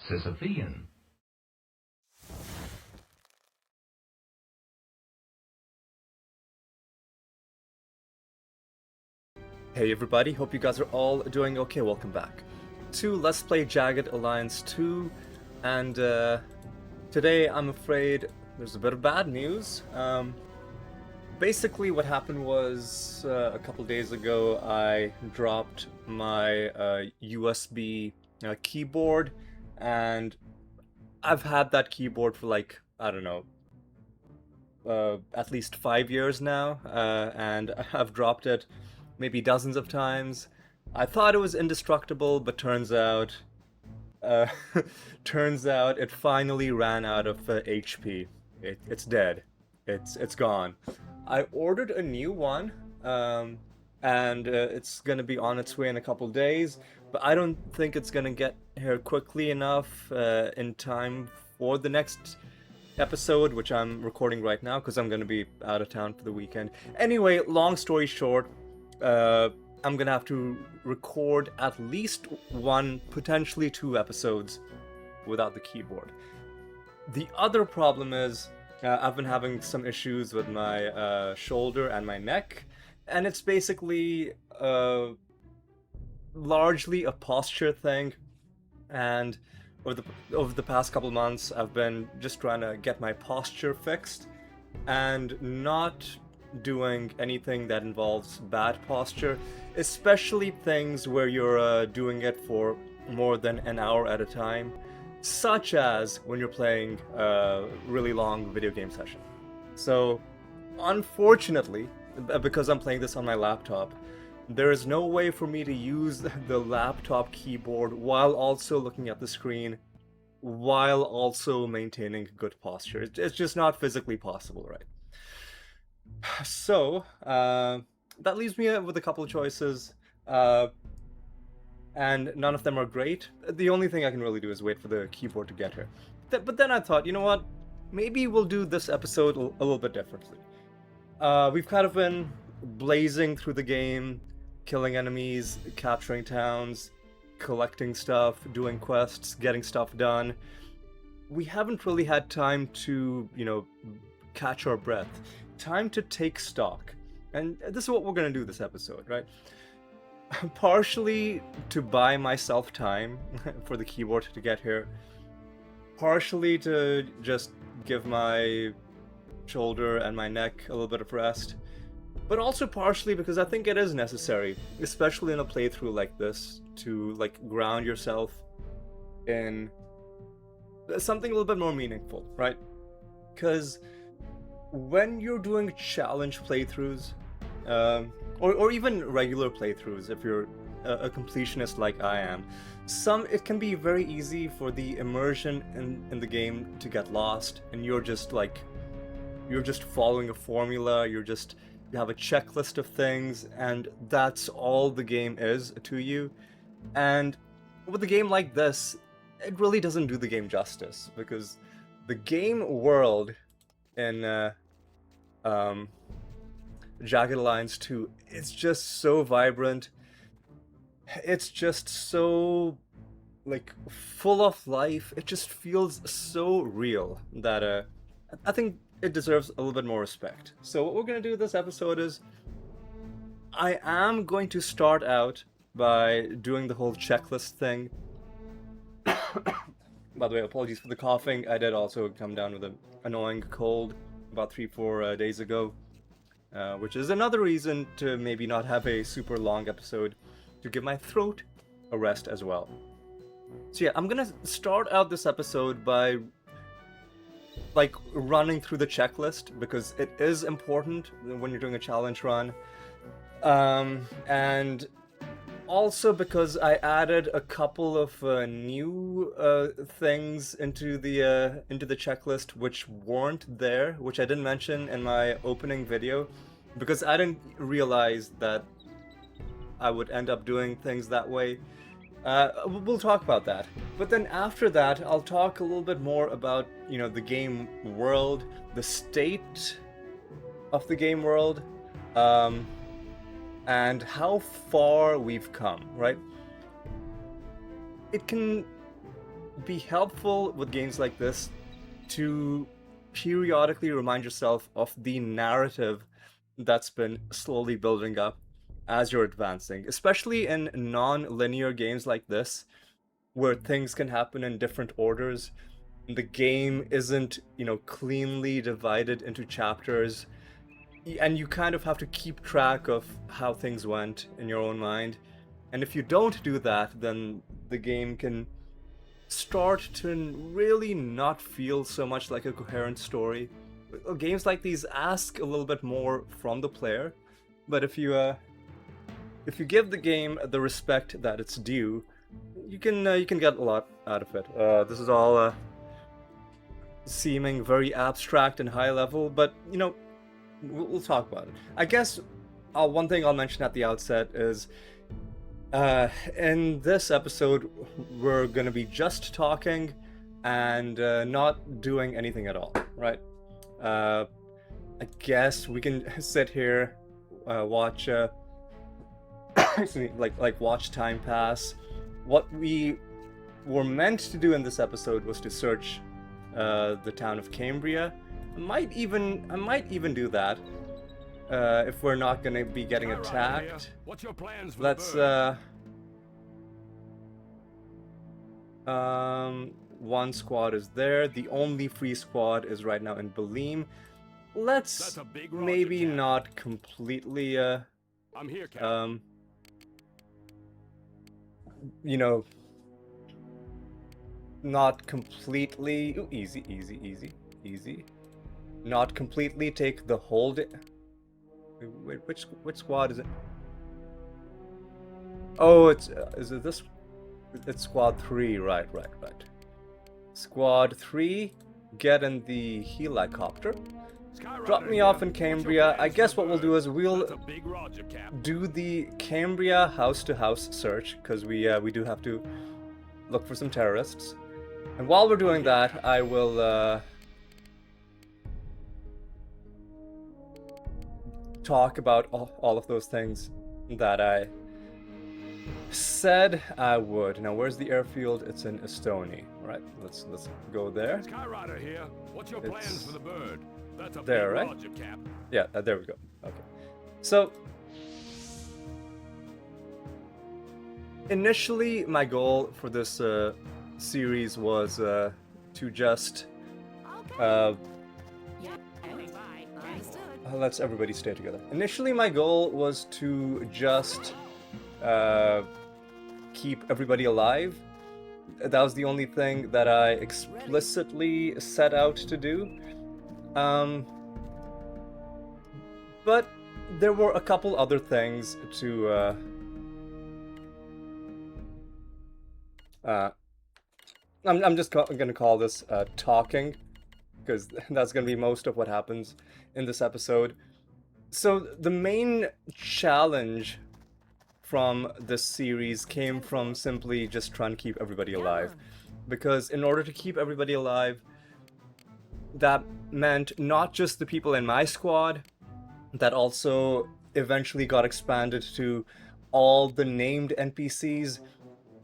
Sisyphean. Hey everybody, hope you guys are all doing okay. Welcome back to Let's Play Jagged Alliance 2, and today I'm afraid there's a bit of bad news. Basically what happened was a couple days ago I dropped my USB keyboard, and I've had that keyboard for like, I don't know, at least 5 years now, and I've dropped it maybe dozens of times. I thought it was indestructible, but uh, turns out it finally ran out of HP. It's dead. It's gone. I ordered a new one, and it's gonna be on its way in a couple days. But I don't think it's gonna get here quickly enough in time for the next episode, which I'm recording right now because I'm gonna be out of town for the weekend. Anyway, long story short, I'm gonna have to record at least one, potentially two episodes without the keyboard. The other problem is I've been having some issues with my shoulder and my neck, and it's basically largely a posture thing. And over the past couple months, I've been just trying to get my posture fixed and not doing anything that involves bad posture, especially things where you're doing it for more than an hour at a time, such as when you're playing a really long video game session. So, unfortunately, because I'm playing this on my laptop, there is no way for me to use the laptop keyboard while also looking at the screen, while also maintaining good posture. It's just not physically possible, right? So, that leaves me with a couple of choices, and none of them are great. The only thing I can really do is wait for the keyboard to get here. But then I thought, you know what? Maybe we'll do this episode a little bit differently. We've kind of been blazing through the game, killing enemies, capturing towns, collecting stuff, doing quests, getting stuff done. We haven't really had time to, catch our breath. Time to take stock. And this is what we're gonna do this episode, right? Partially to buy myself time for the keyboard to get here. Partially to just give my shoulder and my neck a little bit of rest. But also partially because I think it is necessary, especially in a playthrough like this, to like ground yourself in something a little bit more meaningful, right? Because when you're doing challenge playthroughs, or even regular playthroughs, if you're a completionist like I am, it can be very easy for the immersion in the game to get lost, and you're just following a formula, you have a checklist of things, and that's all the game is to you. And with a game like this, it really doesn't do the game justice, because the game world in Jagged Alliance 2, it's just so vibrant. It's just so, like, full of life. It just feels so real that I think it deserves a little bit more respect. So what we're gonna do this episode is I am going to start out by doing the whole checklist thing. By the way, apologies for the coughing. I did also come down with an annoying cold about 3-4 days ago, which is another reason to maybe not have a super long episode, to give my throat a rest as well. So yeah, I'm gonna start out this episode by like running through the checklist, because it is important when you're doing a challenge run, and also because I added a couple of new things into the checklist which weren't there, which I didn't mention in my opening video, because I didn't realize that I would end up doing things that way. We'll talk about that. But then after that, I'll talk a little bit more about, the game world, the state of the game world, and how far we've come, right? It can be helpful with games like this to periodically remind yourself of the narrative that's been slowly building up as you're advancing, especially in non-linear games like this, where things can happen in different orders. The game isn't, cleanly divided into chapters, and you kind of have to keep track of how things went in your own mind. And if you don't do that, then the game can start to really not feel so much like a coherent story. Games like these ask a little bit more from the player, but if you give the game the respect that it's due, you can get a lot out of it. This is all seeming very abstract and high level, but we'll talk about it. I guess one thing I'll mention at the outset is in this episode we're gonna be just talking and not doing anything at all, right? I guess we can sit here, watch like watch time pass. What we were meant to do in this episode was to search the town of Cambria. I might even do that if we're not gonna be getting attacked. What's your plans for Let's the one squad is there. The only free squad is right now in Balim. Let's That's a big roger, maybe Cap. not completely I'm here, Cap. Not completely. Ooh, easy. Not completely take the whole. Wait, which squad is it? Oh, is it this? It's squad 3, right. Squad 3, get in the helicopter. Drop me off in Cambria. I guess what we'll do is we'll That's a big roger, Cap. do the Cambria house-to-house search, because we do have to look for some terrorists. And while we're doing that, I will talk about all of those things that I said I would. Now, where's the airfield? It's in Estonia. Right, let's go there. Skyrider here. What's your plans It's for the bird? That's a there, big right? roger, Cap. Yeah, there we go. Okay. So, initially, my goal for this series was to just let's everybody stay together. Initially, my goal was to just keep everybody alive. That was the only thing that I explicitly set out to do. But there were a couple other things to I'm just gonna call this talking, because that's gonna be most of what happens in this episode. So the main challenge from this series came from simply just trying to keep everybody alive. Because in order to keep everybody alive, that meant not just the people in my squad, that also eventually got expanded to all the named NPCs,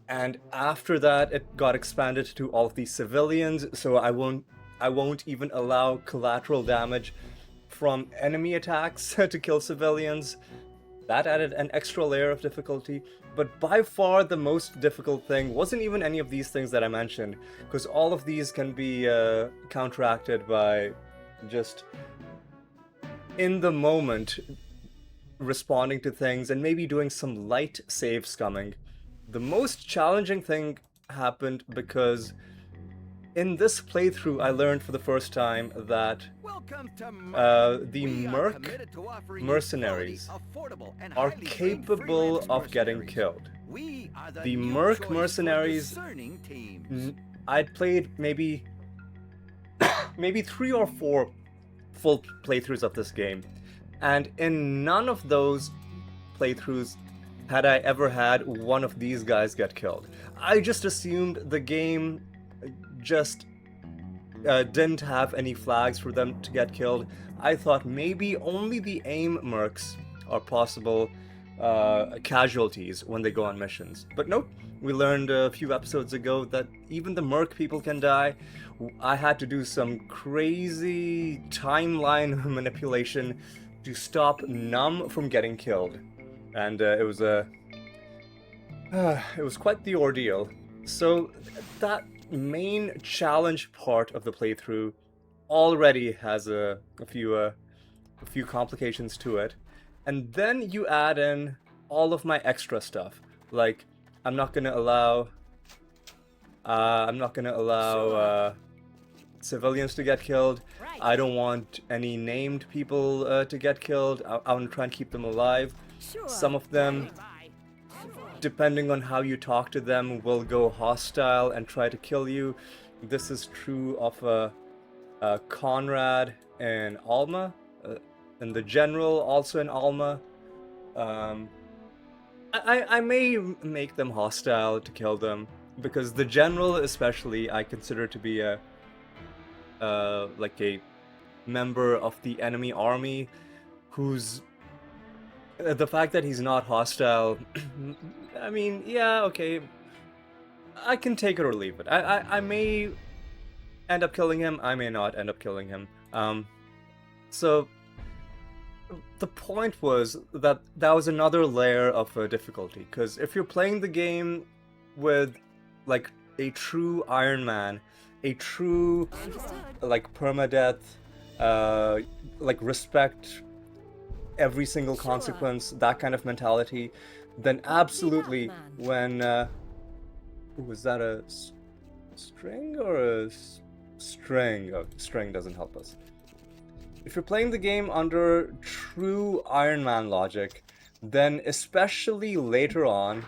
and after that it got expanded to all of the civilians, so I won't even allow collateral damage from enemy attacks to kill civilians. That added an extra layer of difficulty, but by far the most difficult thing wasn't even any of these things that I mentioned, because all of these can be counteracted by just in the moment responding to things and maybe doing some light save scumming. The most challenging thing happened because in this playthrough I learned for the first time that the mercenaries are capable of getting killed. The merc mercenaries, I'd played maybe 3 or 4 full playthroughs of this game, and in none of those playthroughs had I ever had one of these guys get killed. I just assumed the game just didn't have any flags for them to get killed. I thought maybe only the aim mercs are possible casualties when they go on missions. But nope, we learned a few episodes ago that even the merc people can die. I had to do some crazy timeline manipulation to stop Num from getting killed, and it was quite the ordeal. So that main challenge part of the playthrough already has a few complications to it, and then you add in all of my extra stuff, like I'm not gonna allow civilians to get killed. I don't want any named people to get killed. I want to try and keep them alive. Some of them, depending on how you talk to them, will go hostile and try to kill you. This is true of Conrad and Alma, and the general also in Alma. I may make them hostile to kill them, because the general especially I consider to be a like a member of the enemy army, who's the fact that he's not hostile. I mean, yeah, okay, I can take it or leave it. I may end up killing him, I may not end up killing him. So the point was that was another layer of difficulty, because if you're playing the game with like a true Iron Man, a true like permadeath, like respect every single consequence, that kind of mentality, then absolutely when was that a string or a string? Oh, string doesn't help us. If you're playing the game under true Iron Man logic, then especially later on,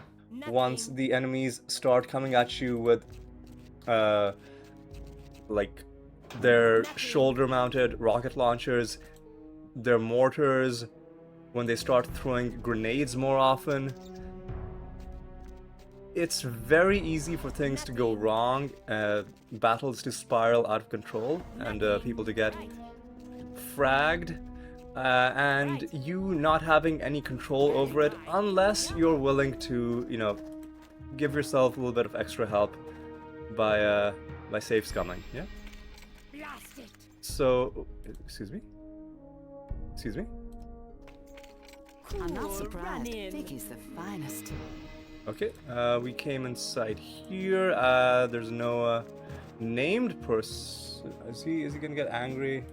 once the enemies start coming at you with like their shoulder-mounted rocket launchers, their mortars, when they start throwing grenades more often, it's very easy for things to go wrong, battles to spiral out of control, and people to get fragged, and you not having any control over it unless you're willing to, you know, give yourself a little bit of extra help by safe scumming. Yeah. So, excuse me. I'm not surprised. Vicky's the finest. Okay, we came inside here. There's no named person. Is he gonna get angry?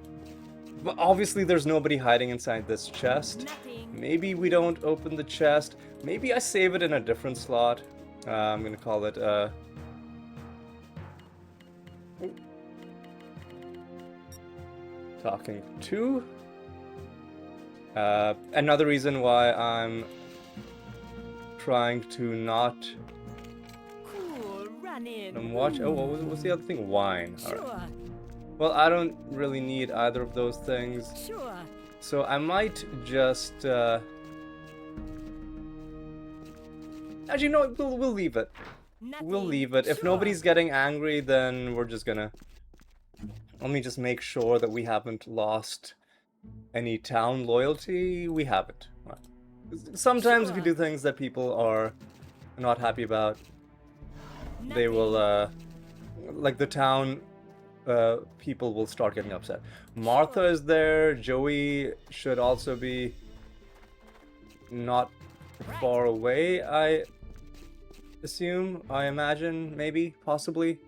But obviously there's nobody hiding inside this chest. Maybe we don't open the chest. Maybe I save it in a different slot. I'm gonna call it talking to. Another reason why I'm trying to not watch. Oh, what's the other thing? Wine. All right. Well, I don't really need either of those things. So I might just actually no, we'll leave it. We'll leave it. If nobody's getting angry, then we're just gonna. Let me just make sure that we haven't lost any town loyalty. We haven't. Sometimes if you do things that people are not happy about, they will, like the town people will start getting upset. Martha is there. Joey should also be not far away, I assume, I imagine, maybe, possibly.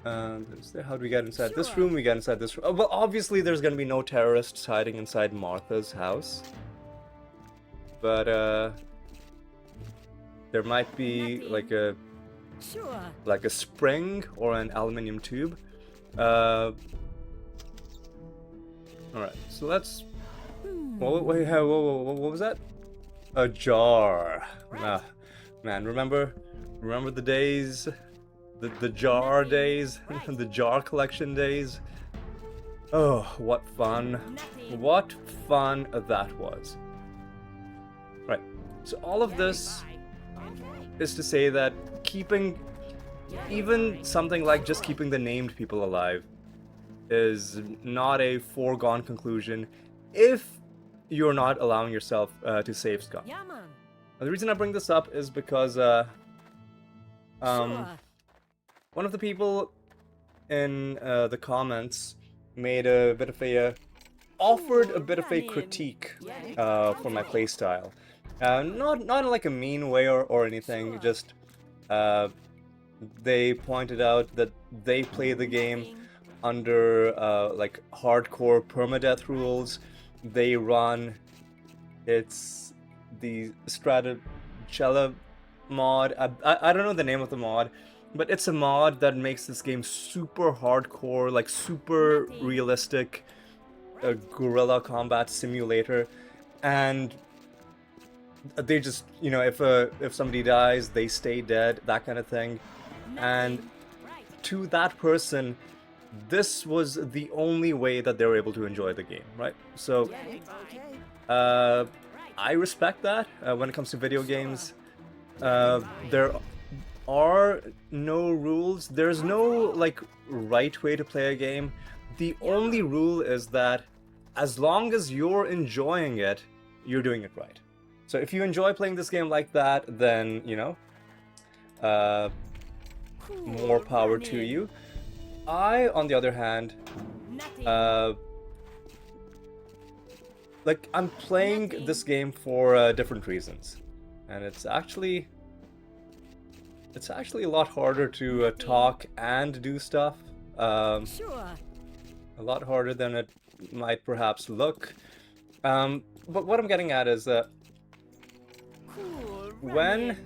How do we get inside this room? We get inside this room. Oh, well, obviously there's gonna be no terrorists hiding inside Martha's house. But, there might be like a spring or an aluminium tube. Alright, so let's... Wait, what was that? A jar. Ah, man, remember the days? The jar days? The jar collection days? Oh, what fun. What fun that was. Right, so all of this is to say that keeping, even something like just keeping the named people alive is not a foregone conclusion if you're not allowing yourself to save scum. Yeah, man. The reason I bring this up is because Sure. one of the people in the comments made a bit of a offered a bit of a critique for my playstyle. Not in like a mean way or anything. Just they pointed out that they play the game under like hardcore permadeath rules. They run it's the Stratocella mod. I don't know the name of the mod, but it's a mod that makes this game super hardcore, like super realistic, a guerrilla combat simulator. And they just, you know, if somebody dies, they stay dead, that kind of thing. And to that person, this was the only way that they were able to enjoy the game, right? So I respect that when it comes to video games. There are no rules. There's no like right way to play a game. The only rule is that as long as you're enjoying it, you're doing it right. So if you enjoy playing this game like that, then, you know, more power to you. I, on the other hand, like, I'm playing this game for different reasons, and it's actually a lot harder to talk and do stuff. A lot harder than it might perhaps look. But what I'm getting at is that when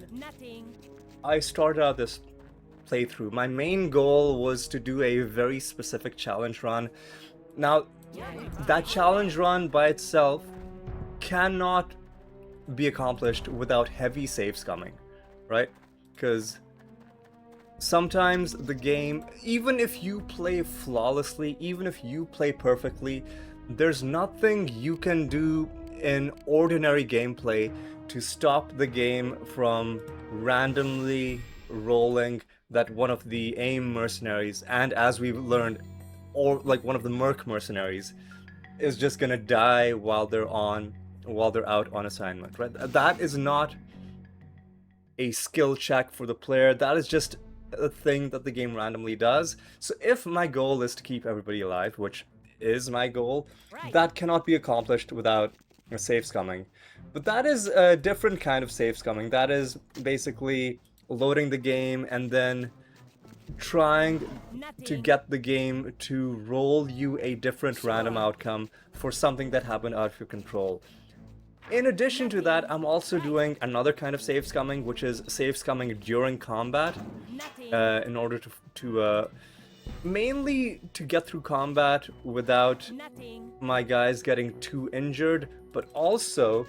I started out this playthrough, my main goal was to do a very specific challenge run. Now, that challenge run by itself cannot be accomplished without heavy save scumming, right? Because sometimes the game, even if you play flawlessly, even if you play perfectly, there's nothing you can do in ordinary gameplay to stop the game from randomly rolling that one of the AIM mercenaries, and as we've learned, or like one of the merc mercenaries, is just gonna die while they're out on assignment, right? That is not a skill check for the player. That is just a thing that the game randomly does. So if my goal is to keep everybody alive, which is my goal, that cannot be accomplished without a save scumming. But that is a different kind of save scumming. That is basically loading the game and then trying to get the game to roll you a different random outcome for something that happened out of your control. In addition to that, I'm also doing another kind of save scumming, which is save scumming during combat, in order to mainly to get through combat without my guys getting too injured, but also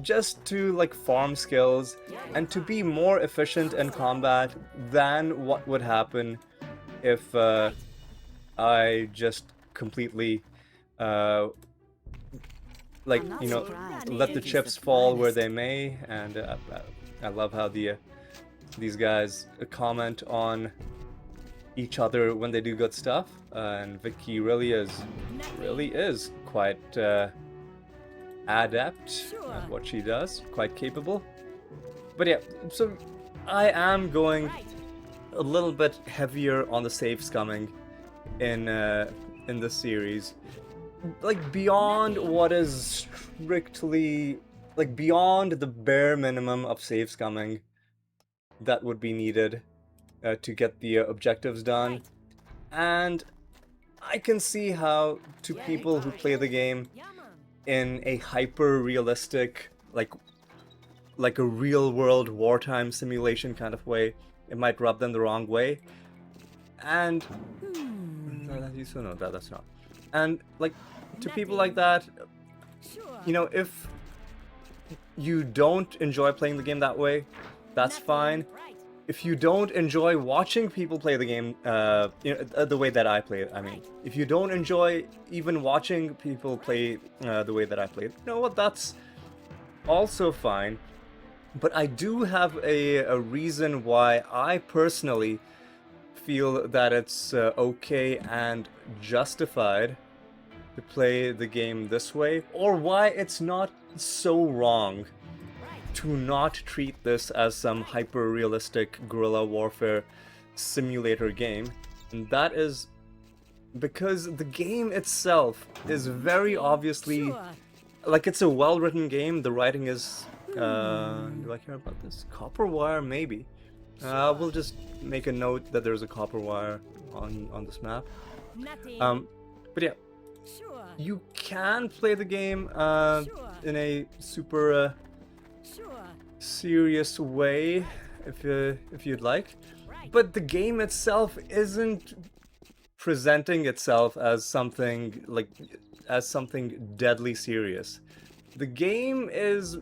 just to like farm skills and to be more efficient in combat than what would happen if I just completely like, you know, let the chips fall where they may. And I love how these guys comment on each other when they do good stuff, and Vicky really is quite adept at what she does, quite capable. But yeah, so I am going a little bit heavier on the save scumming in this series, like beyond what is strictly, like beyond the bare minimum of save scumming that would be needed to get the objectives done. And I can see how, to people who play the game in a hyper-realistic, like a real-world wartime simulation kind of way, it might rub them the wrong way. And no, that's not. And like, to people like that, you know, if you don't enjoy playing the game that way, that's fine. If you don't enjoy watching people play the game, you know, the way that I play it, I mean, if you don't enjoy even watching people play the way that I play it, you know what, that's also fine. But I do have a reason why I personally feel that it's okay and justified to play the game this way, or why it's not so wrong to not treat this as some hyper-realistic guerrilla warfare simulator game. And that is because the game itself is very obviously, Sure. like, it's a well-written game. The writing is, do I care about this? Copper wire, maybe. We'll just make a note that there's a copper wire on this map. Nothing. But yeah, Sure. you can play the game Sure. in a super Sure. serious way if you'd like, Right. but the game itself isn't presenting itself as something like as something deadly serious. The game is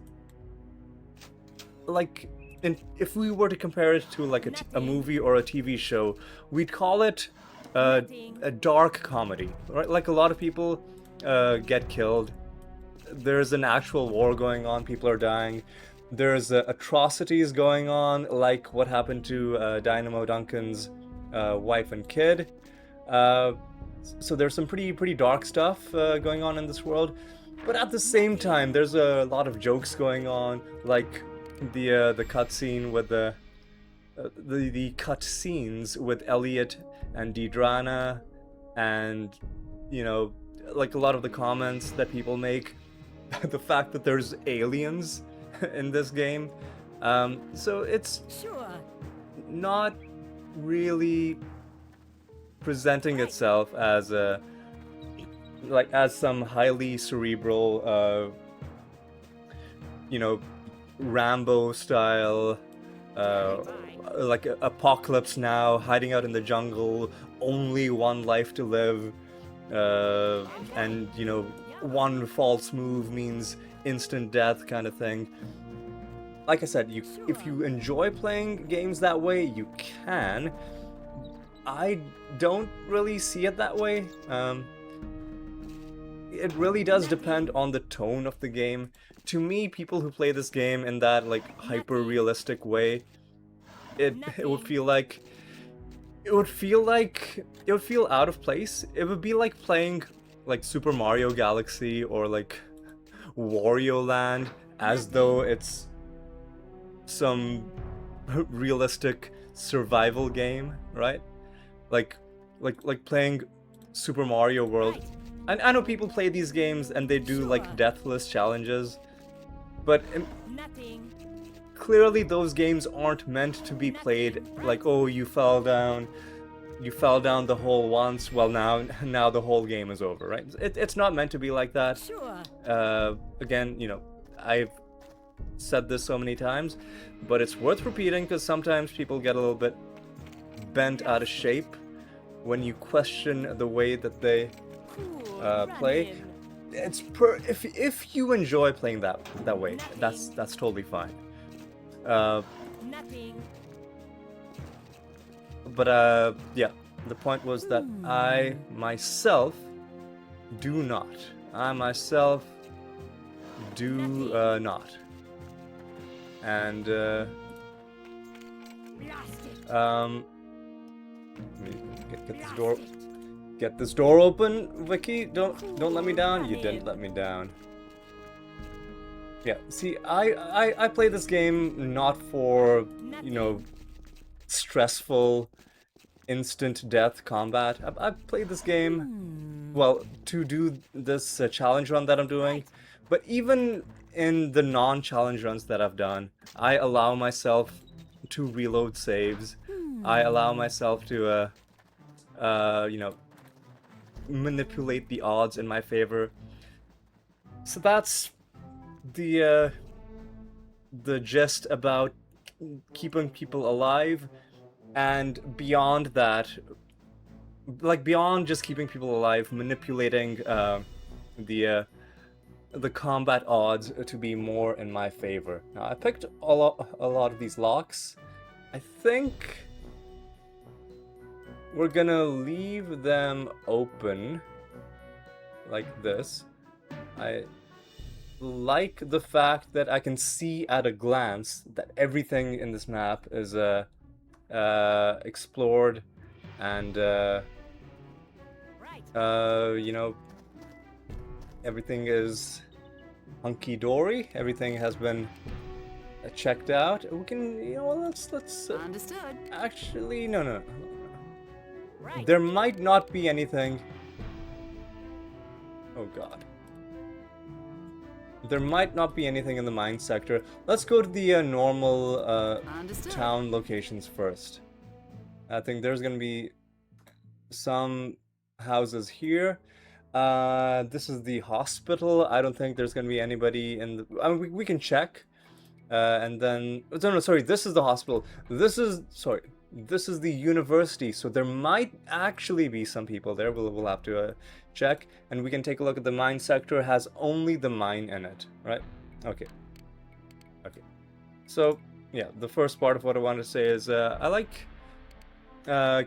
like, if we were to compare it to like a movie or a TV show, we'd call it a dark comedy, right? Like, a lot of people get killed. There's an actual war going on. People are dying. There's atrocities going on, like what happened to Dynamo Duncan's wife and kid. So there's some pretty dark stuff going on in this world. But at the same time, there's a lot of jokes going on, like the cutscene with the cut scenes with Elliot and Dedrana, and you know, like a lot of the comments that people make, the fact that there's aliens in this game. So it's Sure. not really presenting itself as as some highly cerebral, you know, Rambo style, like Apocalypse Now, hiding out in the jungle, only one life to live, and you know, one false move means instant death kind of thing. Like I said, if you enjoy playing games that way, you can. I don't really see it that way. It really does depend on the tone of the game. To me, people who play this game in that like hyper-realistic way, it would feel like it would feel out of place. It would be like playing like Super Mario Galaxy or like Wario Land as though it's some realistic survival game, right? Like playing Super Mario World. I know people play these games and they do like deathless challenges, but Nothing. clearly those games aren't meant to be played like, oh, you fell down the hole once, well now the whole game is over, right? It's not meant to be like that. Sure. Again, you know, I've said this so many times, but it's worth repeating because sometimes people get a little bit bent out of shape when you question the way that they Cool. play. Running. If you enjoy playing that way, that's totally fine. Nothing. But yeah, the point was that I myself do not. Not. And Blast it. let me get this door open, Vicky. Don't let me down. You didn't let me down. Yeah, see, I play this game not for, you know, stressful instant death combat. I played this game, well, to do this challenge run that I'm doing, but even in the non-challenge runs that I've done, I allow myself to reload saves. I allow myself to, you know, manipulate the odds in my favor. So that's the gist about keeping people alive, and beyond that, like beyond just keeping people alive, manipulating the combat odds to be more in my favor. Now I picked a lot of these locks. I think we're gonna leave them open like this. I like the fact that I can see at a glance that everything in this map is explored and Right. you know, everything is hunky-dory. Everything has been checked out. We can, you know, let's Understood. actually, no. Right. There might not be anything. Oh god. There might not be anything in the mine sector. Let's go to the normal Understood. town locations first. I think there's gonna be some houses here. This is the hospital. I don't think there's gonna be anybody in the. I mean, we can check. And then, no, sorry, this is the hospital. This is the university. So there might actually be some people there. We'll have to check, and we can take a look at the mine sector. Has only the mine in it, right? Okay. So yeah, the first part of what I wanted to say is I like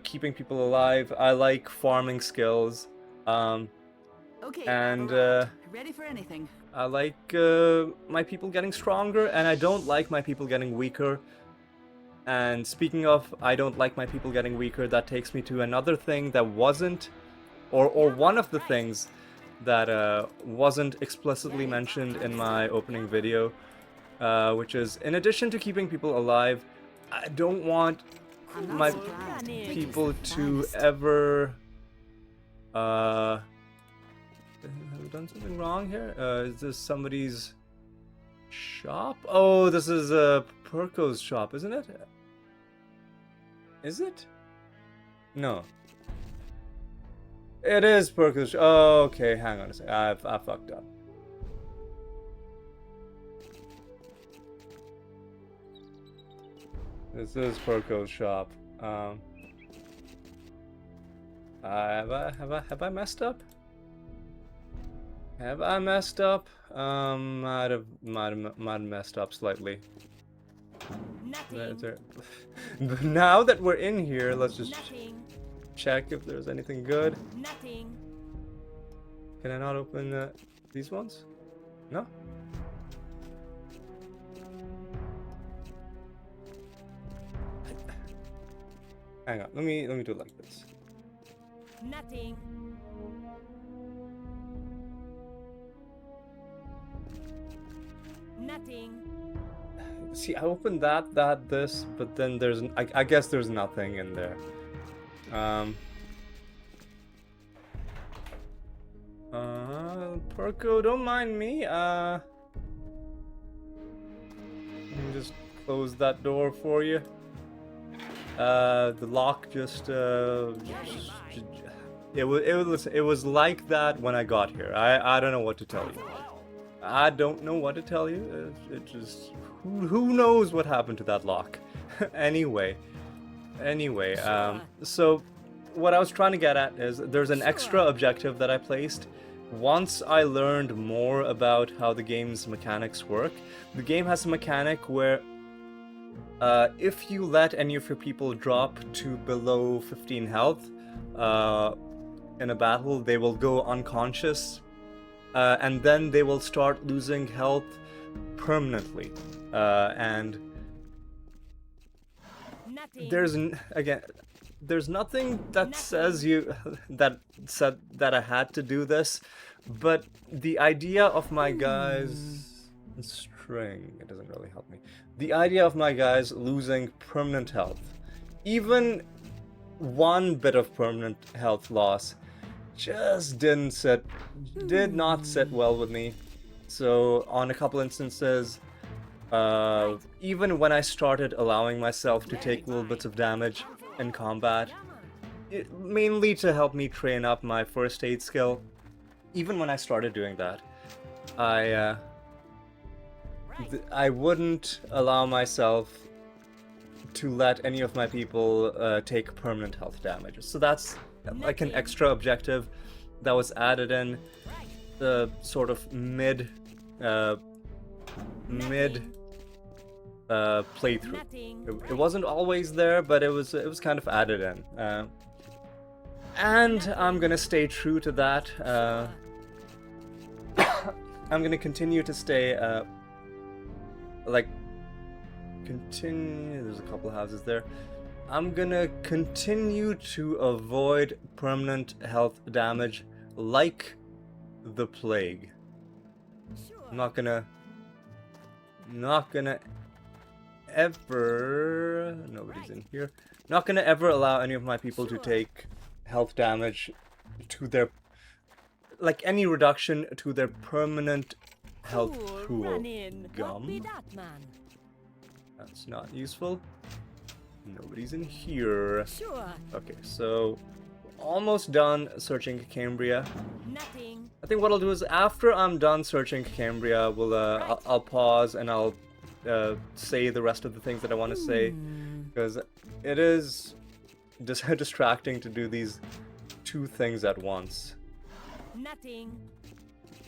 keeping people alive. I like farming skills. Okay. And ready for anything. I like my people getting stronger, and I don't like my people getting weaker. And speaking of, I don't like my people getting weaker, that takes me to another thing that wasn't, or one of the things that wasn't explicitly mentioned in my opening video, which is, in addition to keeping people alive, I don't want I'm not my surprised. people to ever have we done something wrong here? Is this somebody's shop? Oh, this is Perko's shop, isn't it? Is it? No. It is Perko's shop. Oh, okay, hang on a second. I fucked up. This is Perko's shop. Have I messed up? Have I messed up? Might have messed up slightly. Nothing. But now that we're in here, let's just Nothing. check if there's anything good. Nothing. Can I not open these ones? No? Hang on, let me do it like this. Nothing. Nothing. See, I opened this, but then there's, I guess there's nothing in there. Perko, don't mind me. Let me just close that door for you. The lock just, it was like that when I got here. I don't know what to tell you. I don't know what to tell you. It just, who knows what happened to that lock? Anyway, so what I was trying to get at is there's an extra objective that I placed. Once I learned more about how the game's mechanics work, the game has a mechanic where if you let any of your people drop to below 15 health in a battle, they will go unconscious, and then they will start losing health permanently. And Nothing. there's nothing that says that I had to do this, but the idea of my guys string, it doesn't really help me. The idea of my guys losing permanent health, even one bit of permanent health loss, just did not sit well with me. So on a couple instances, even when I started allowing myself to take little bits of damage in combat, mainly to help me train up my first aid skill, even when I started doing that, I wouldn't allow myself to let any of my people take permanent health damage. So that's like an extra objective that was added in the sort of mid playthrough. It wasn't always there, but it was kind of added in. And I'm gonna stay true to that. I'm gonna continue to stay there's a couple of houses there. I'm gonna continue to avoid permanent health damage like the plague. Sure. I'm not gonna ever, nobody's in here, not gonna ever allow any of my people to take health damage to their, like any reduction to their permanent health Cool, pool. run in. What be Gum. that, man? That's not useful. Nobody's in here. Sure. Okay, so almost done searching Cambria. Nothing. I think what I'll do is after I'm done searching Cambria, I'll pause and I'll say the rest of the things that I want to say, because it is distracting to do these two things at once. Nothing.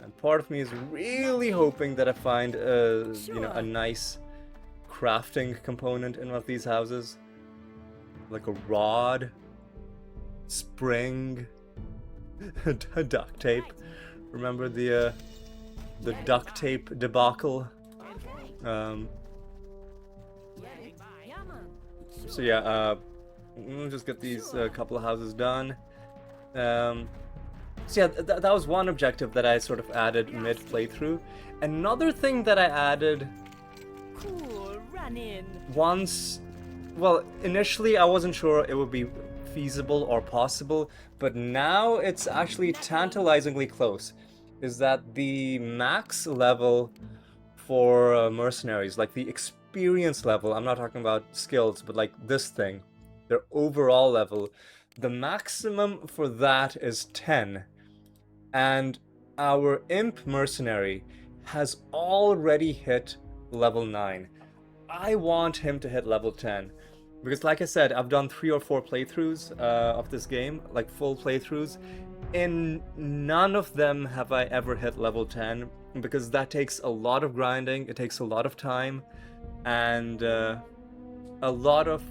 And part of me is really hoping that I find a nice crafting component in one of these houses, like a rod, spring, duct tape. Remember the duct tape debacle? Yeah, man. So yeah, we'll just get these couple of houses done. So yeah, that was one objective that I sort of added mid playthrough. Another thing that I added Cool, run in. once, well, initially I wasn't sure it would be feasible or possible, but now it's actually tantalizingly close, is that the max level for mercenaries, like the experience level, I'm not talking about skills, but like this thing, their overall level, the maximum for that is 10. And our imp mercenary has already hit level 9. I want him to hit level 10. Because like I said, I've done 3 or 4 playthroughs of this game, like full playthroughs. In none of them have I ever hit level 10, because that takes a lot of grinding, it takes a lot of time, and a lot of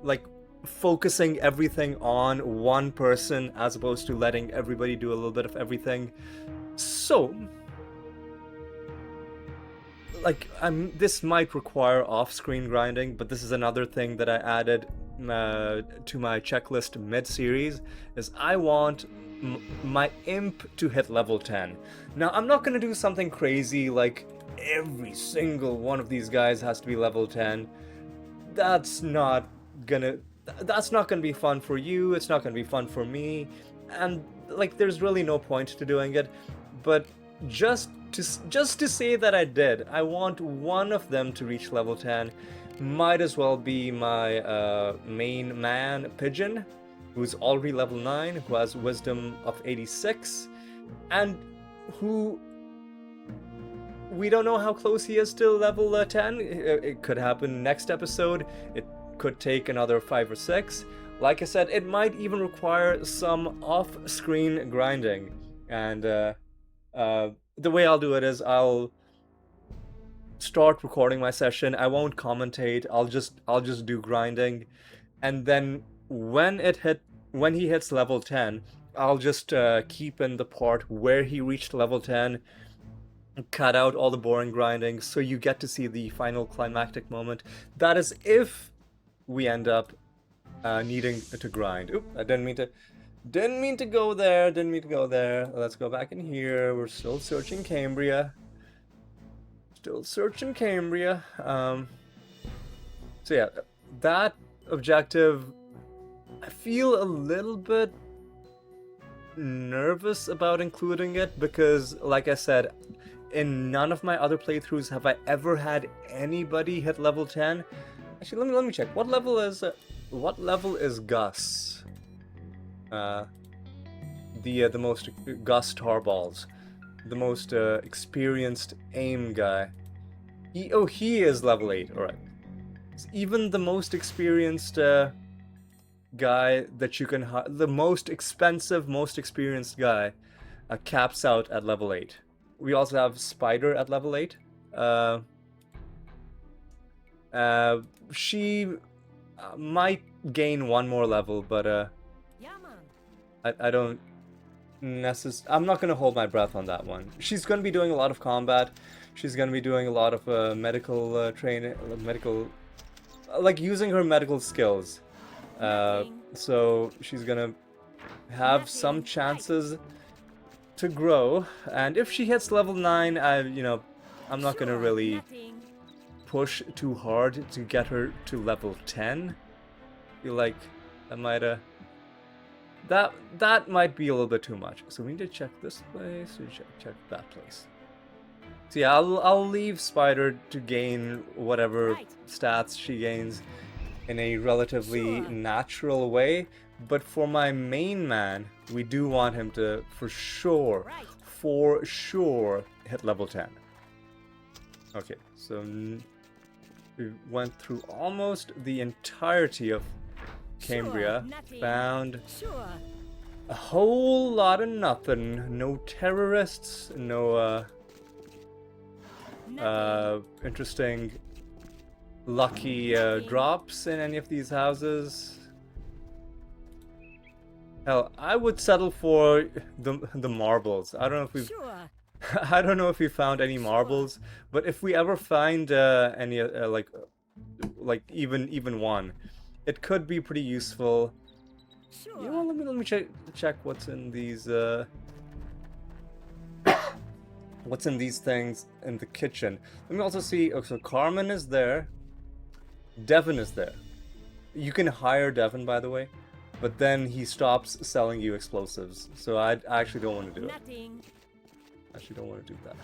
like focusing everything on one person as opposed to letting everybody do a little bit of everything. So, like, this might require off-screen grinding, but this is another thing that I added to my checklist mid-series, is I want my imp to hit level 10. Now, I'm not gonna do something crazy like every single one of these guys has to be level 10. That's not gonna be fun for you, it's not gonna be fun for me, and like there's really no point to doing it. But just to say that I want one of them to reach level 10. Might as well be my main man, Pigeon, who's already level 9, who has wisdom of 86, and who we don't know how close he is to level 10. It could happen next episode, it could take another 5 or 6. Like I said, it might even require some off-screen grinding, and the way I'll do it is I'll start recording my session. I won't commentate. I'll just do grinding, and then when he hits level 10, I'll just keep in the part where he reached level 10, cut out all the boring grinding, so you get to see the final climactic moment. That is if we end up needing to grind. Oop, I didn't mean to go there. Let's go back in here. We're still searching Cambria. So yeah, that objective, I feel a little bit nervous about including it, because like I said, in none of my other playthroughs have I ever had anybody hit level 10. Actually, let me check. What level is Gus? The most Gus Tarballs, the most experienced aim guy. He is level 8. All right. Even the most experienced guy that you can the most expensive, most experienced guy caps out at level 8. We also have Spider at level 8. She might gain one more level, but Yeah, man. I don't I'm not gonna hold my breath on that one. She's gonna be doing a lot of combat. She's gonna be doing a lot of medical training, like using her medical skills. So she's gonna have some chances to grow, and if she hits level 9, I'm not gonna really push too hard to get her to level 10. Feel like that might that might be a little bit too much. So we need to check this place, or check that place. So yeah, I'll leave Spider to gain whatever stats she gains in a relatively natural way. But for my main man, we do want him to for sure hit level 10. Okay, so we went through almost the entirety of Cambria, found a whole lot of nothing. No terrorists, no interesting lucky drops in any of these houses. Hell, I would settle for the marbles. I don't know if we've I don't know if we found any marbles, but if we ever find any like even one, it could be pretty useful. You know, let me check what's in these what's in these things in the kitchen. Let me also see. Oh, so Carmen is there. Devin is there. You can hire Devin, by the way, but then he stops selling you explosives. So I actually don't want to do it. Actually don't want to do that.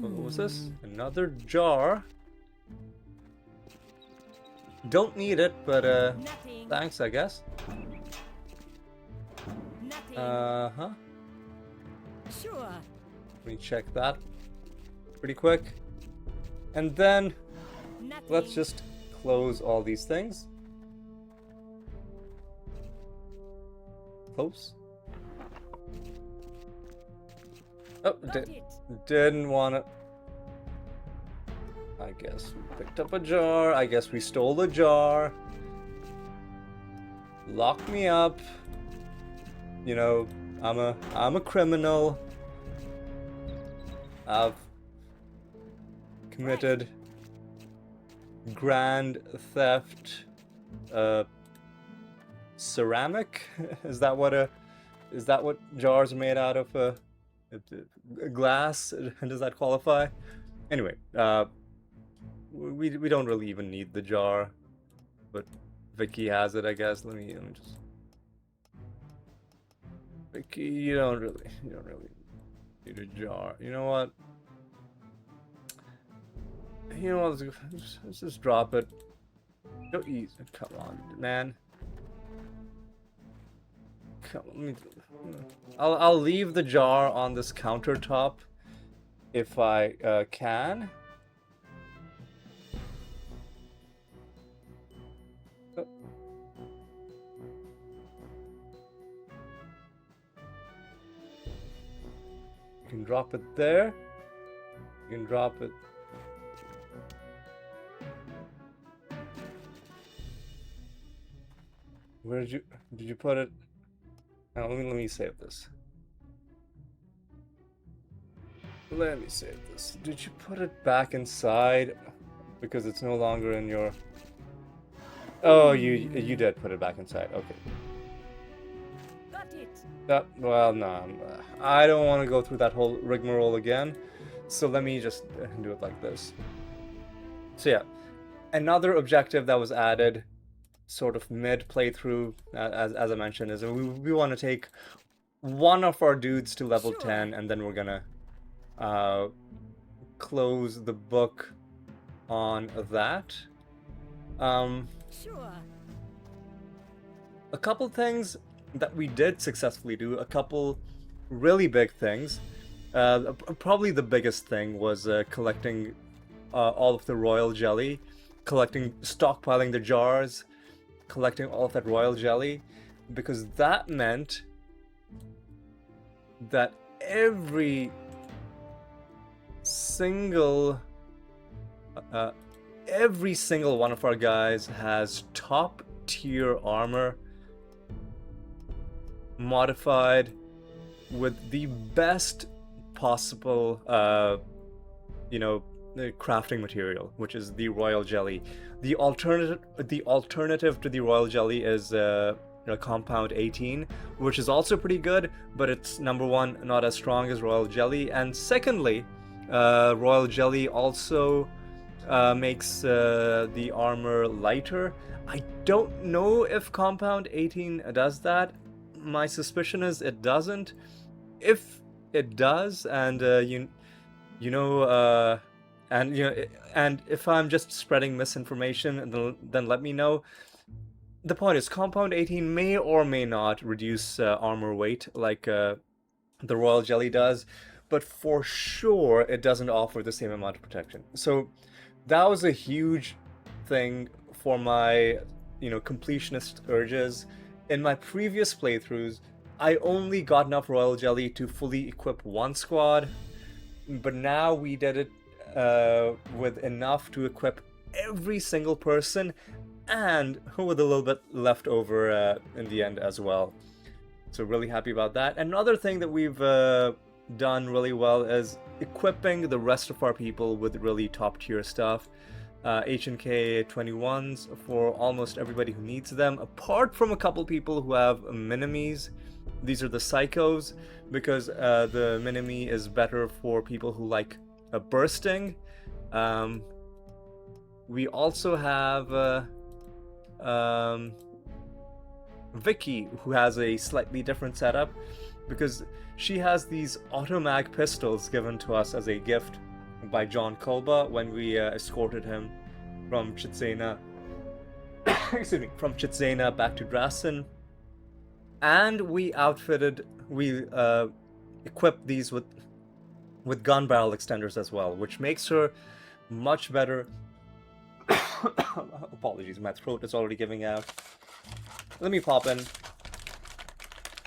What was this? Another jar. Don't need it, but thanks, I guess. Uh-huh. Let me check that pretty quick. And then let's just close all these things. Close. Oh, didn't want it. I guess we picked up a jar. I guess we stole the jar. Lock me up. You know, I'm a criminal. I've committed grand theft. Ceramic? Is that what jars are made out of? Glass? Does that qualify? Anyway, we don't really even need the jar, but Vicky has it, I guess. Let me just. Vicky, you don't really need a jar. You know what? Let's just drop it. Go easy. Come on, man. Come on, I'll leave the jar on this countertop if I can. Oh. You can drop it there. You can drop it. Where did you put it? Now, let me save this. Let me save this. Did you put it back inside? Because it's no longer in your... Oh, you did put it back inside. Okay. Got it. Well, no. I don't want to go through that whole rigmarole again. So let me just do it like this. So yeah. Another objective that was added sort of mid playthrough, as I mentioned, is we want to take one of our dudes to level 10, and then we're gonna close the book on that. A couple things that we did successfully do, a couple really big things. Probably the biggest thing was collecting all of the royal jelly, stockpiling the jars, collecting all of that royal jelly, because that meant that every single one of our guys has top tier armor, modified with the best possible crafting material, which is the royal jelly. The alternative to the royal jelly is Compound 18, which is also pretty good, but it's number one, not as strong as Royal Jelly. And secondly, Royal Jelly also makes the armor lighter. I don't know if Compound 18 does that. My suspicion is it doesn't. If it does, and and if I'm just spreading misinformation, then let me know. The point is, Compound 18 may or may not reduce armor weight like the Royal Jelly does, but for sure it doesn't offer the same amount of protection. So that was a huge thing for my, completionist urges. In my previous playthroughs, I only got enough Royal Jelly to fully equip one squad, but now we did it with enough to equip every single person, and with a little bit left over in the end as well. So really happy about that. Another thing that we've done really well is equipping the rest of our people with really top tier stuff. H&K 21s for almost everybody who needs them, apart from a couple people who have minimes. These are the psychos, because the minimi is better for people who like bursting. We also have Vicky, who has a slightly different setup, because she has these automag pistols given to us as a gift by John Kolba when we escorted him from Chitsena from Chitsena back to Drassen. And we equipped these with gun barrel extenders as well, which makes her much better. Apologies, my throat is already giving out. Let me pop in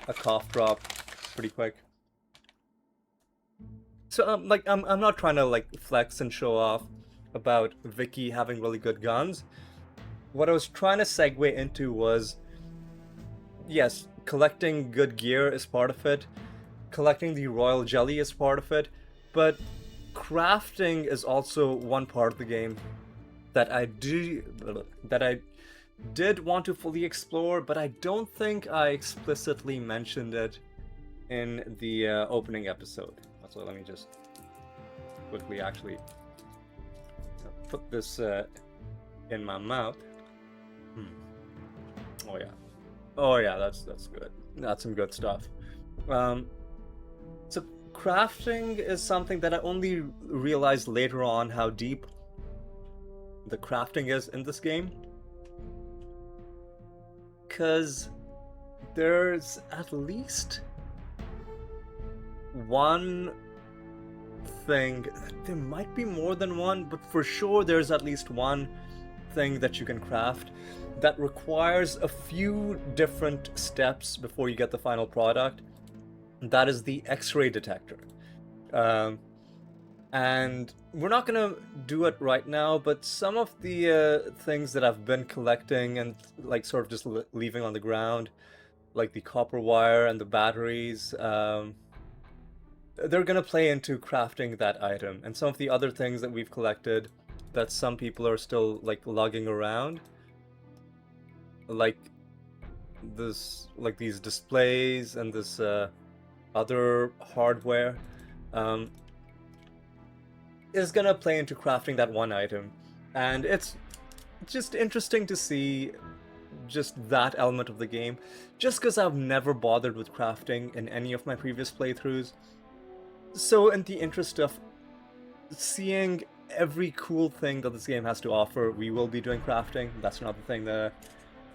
a cough drop pretty quick. So I'm not trying to flex and show off about Vicky having really good guns. What I was trying to segue into was, yes, collecting good gear is part of it. Collecting the Royal Jelly is part of it, but crafting is also one part of the game that I did want to fully explore, but I don't think I explicitly mentioned it in the opening episode. So let me just quickly actually put this in my mouth. Oh yeah, that's good. That's some good stuff. So crafting is something that I only realized later on how deep the crafting is in this game, because there's at least one thing, there might be more than one, but for sure there's at least one thing that you can craft that requires a few different steps before you get the final product. That is the X-ray detector. And we're not gonna do it right now, but some of the things that I've been collecting and sort of just leaving on the ground, like the copper wire and the batteries, they're gonna play into crafting that item. And some of the other things that we've collected that some people are still lugging around, like these displays and this other hardware, is gonna play into crafting that one item. And it's just interesting to see just that element of the game, just because I've never bothered with crafting in any of my previous playthroughs. So in the interest of seeing every cool thing that this game has to offer, we will be doing crafting. That's another thing that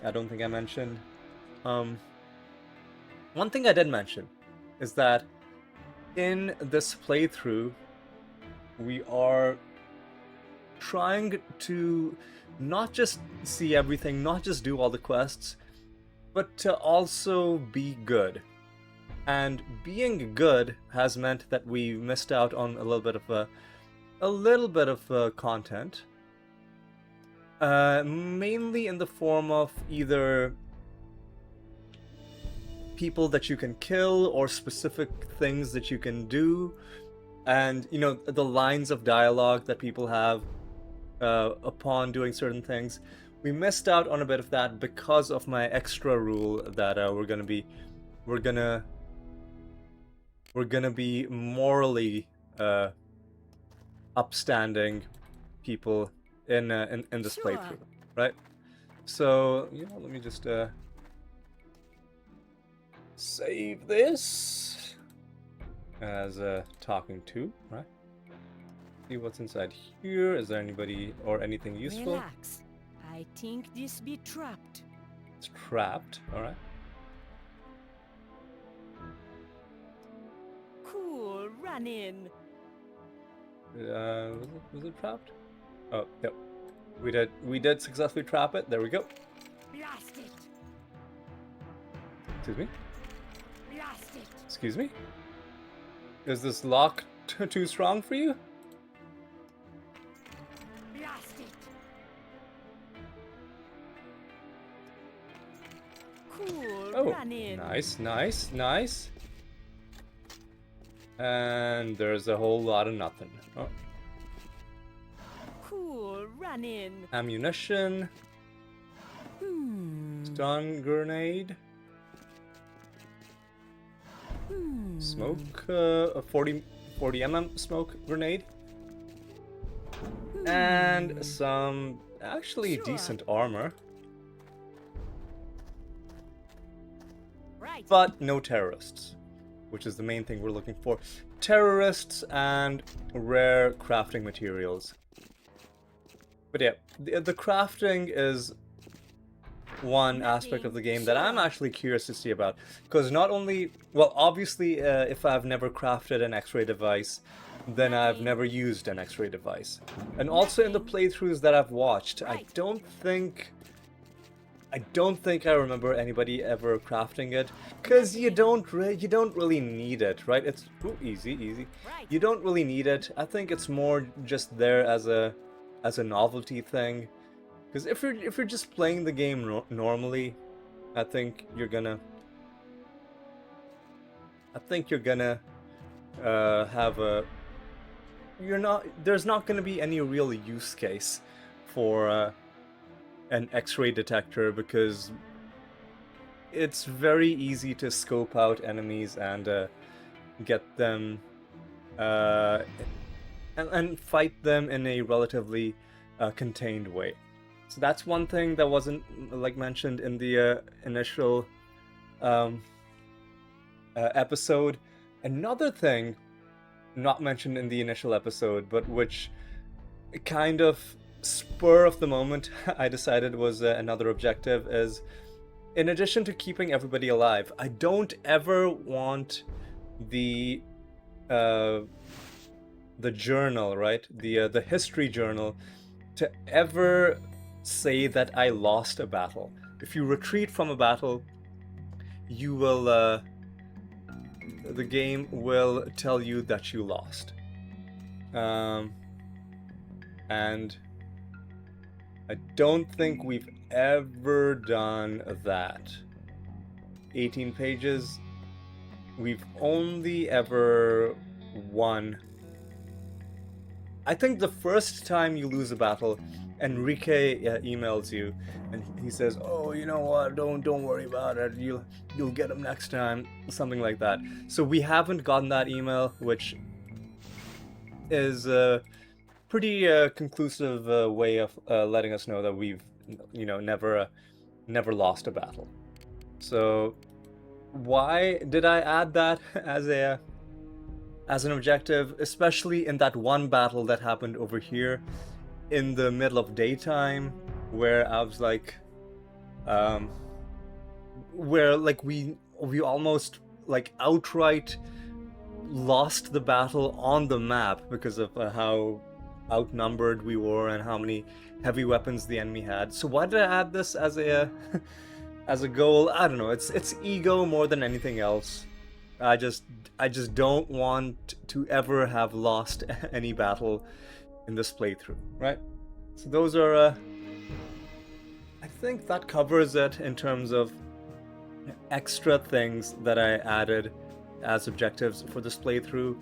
I don't think I mentioned. One thing I did mention is that in this playthrough, we are trying to not just see everything, not just do all the quests, but to also be good. And being good has meant that we missed out on a little bit of content, mainly in the form of either people that you can kill or specific things that you can do, and the lines of dialogue that people have upon doing certain things. we missed out on a bit of that because of my extra rule that we're gonna be morally upstanding people in this Sure. playthrough, right? So let me just save this as talking to, right? See what's inside here. Is there anybody or anything useful? Relax. I think this be trapped. It's trapped. All right. Cool, run in. Was it trapped? Oh, yep. We did successfully trap it. There we go. Blast it. Excuse me. Blast it. Excuse me. Is this lock too strong for you? Blast it. Cool, Oh, run in. nice, nice, nice. And there's a whole lot of nothing. Oh, Cool, run in. ammunition, stun grenade, smoke, a 40 mm smoke grenade, and some actually Sure. decent armor, Right. but no terrorists, which is the main thing we're looking for. Terrorists and rare crafting materials. But yeah, the crafting is one aspect of the game that I'm actually curious to see about. Because not only, well, obviously, if I've never crafted an X-ray device, then I've never used an X-ray device. And also in the playthroughs that I've watched, I don't think I remember anybody ever crafting it, because you don't really need it, right? It's easy. Right. You don't really need it. I think it's more just there as a novelty thing. Because if you're just playing the game normally, I think you're gonna have a there's not gonna be any real use case for an X-ray detector, because it's very easy to scope out enemies and get them and fight them in a relatively contained way. So that's one thing that wasn't mentioned in the initial episode. Another thing not mentioned in the initial episode, but which kind of spur of the moment I decided was another objective, is in addition to keeping everybody alive, I don't ever want the journal, right? The history journal to ever say that I lost a battle. If you retreat from a battle, you will the game will tell you that you lost. And I don't think we've ever done that. 18 pages. We've only ever won. I think the first time you lose a battle, Enrique emails you, and he says, "Oh, you know what? Don't worry about it. You'll get him next time." Something like that. So we haven't gotten that email, which is a pretty conclusive way of letting us know that we've never lost a battle. So why did I add that as an objective, especially in that one battle that happened over here in the middle of daytime, where I was where we almost outright lost the battle on the map because of how outnumbered we were and how many heavy weapons the enemy had. So why did I add this as a as a goal? I don't know. It's ego more than anything else. I just don't want to ever have lost any battle in this playthrough, right? So those are I think that covers it in terms of extra things that I added as objectives for this playthrough.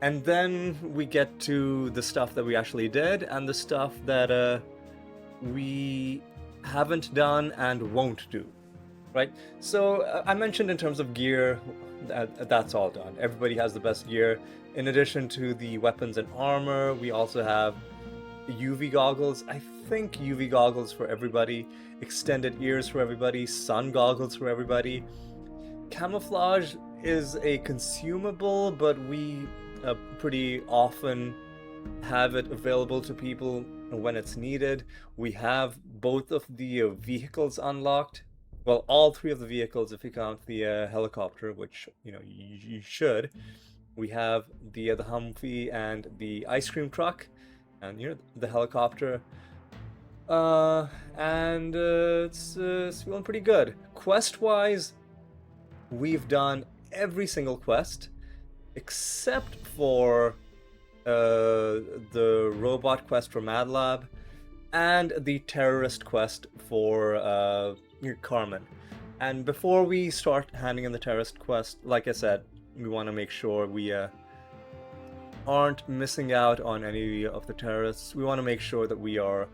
And then we get to the stuff that we actually did and the stuff that we haven't done and won't do, right? So I mentioned in terms of gear, that's all done. Everybody has the best gear. In addition to the weapons and armor, we also have UV goggles. I think UV goggles for everybody, extended ears for everybody, sun goggles for everybody. Camouflage is a consumable, but we pretty often have it available to people when it's needed. We have both of the vehicles unlocked. Well, all three of the vehicles, if you count the helicopter, which you should. We have the Humvee and the ice cream truck, and the helicopter. And it's feeling pretty good. Quest-wise, we've done every single quest except for the robot quest for Mad Lab and the terrorist quest for Carmen. And before we start handing in the terrorist quest, like I said, we want to make sure we aren't missing out on any of the terrorists. We want to make sure that we are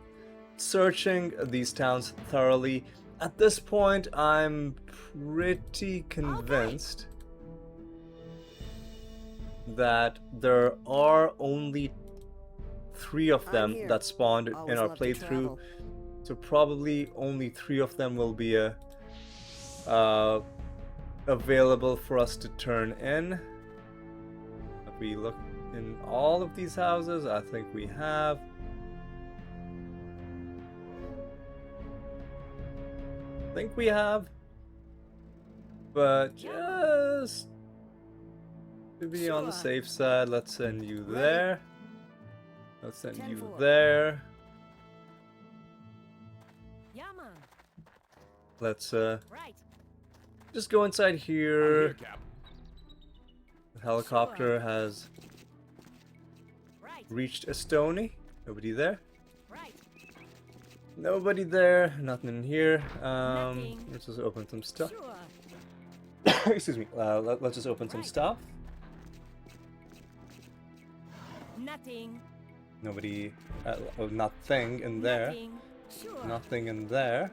searching these towns thoroughly. At this point, I'm pretty convinced that there are only 3 of them that spawned in our playthrough. So probably only 3 of them will be available for us to turn in. If we look in all of these houses, I think we have. But just to be on the safe side, let's send you there. Let's send you there. Let's just go inside I'm here. here, Cap. The helicopter has reached Estonia. Nobody there. Nobody there. Nothing in here. Let's just open some stuff. Excuse me. Let's just open some stuff. Nothing. Nobody. Nothing in there. Nothing. Sure. Nothing in there.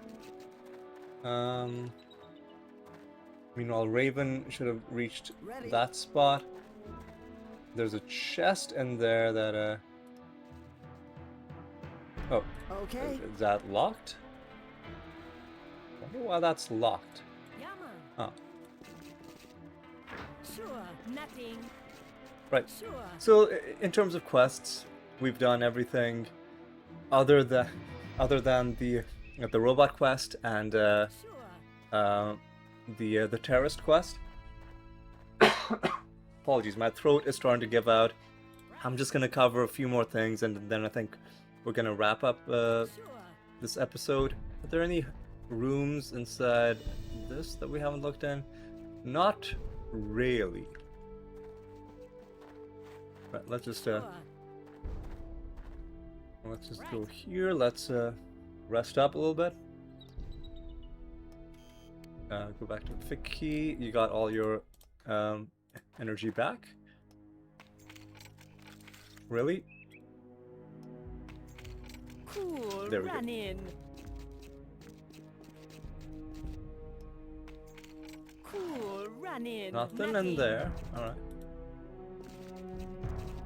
Meanwhile, Raven should have reached that spot. There's a chest in there that oh. Okay. Is that locked? I wonder why that's locked. Oh. Sure. Nothing. Right. Sure. So in terms of quests, we've done everything other than the robot quest and the terrorist quest. Apologies, my throat is starting to give out. I'm just gonna cover a few more things and then I think we're gonna wrap up this episode. Are there any rooms inside this that we haven't looked in? Not really. Right, let's just go here. Let's rest up a little bit. Go back to Vicky. You got all your energy back. Really? Cool. There we go. Run in. Cool. Run in. Nothing in there. Alright.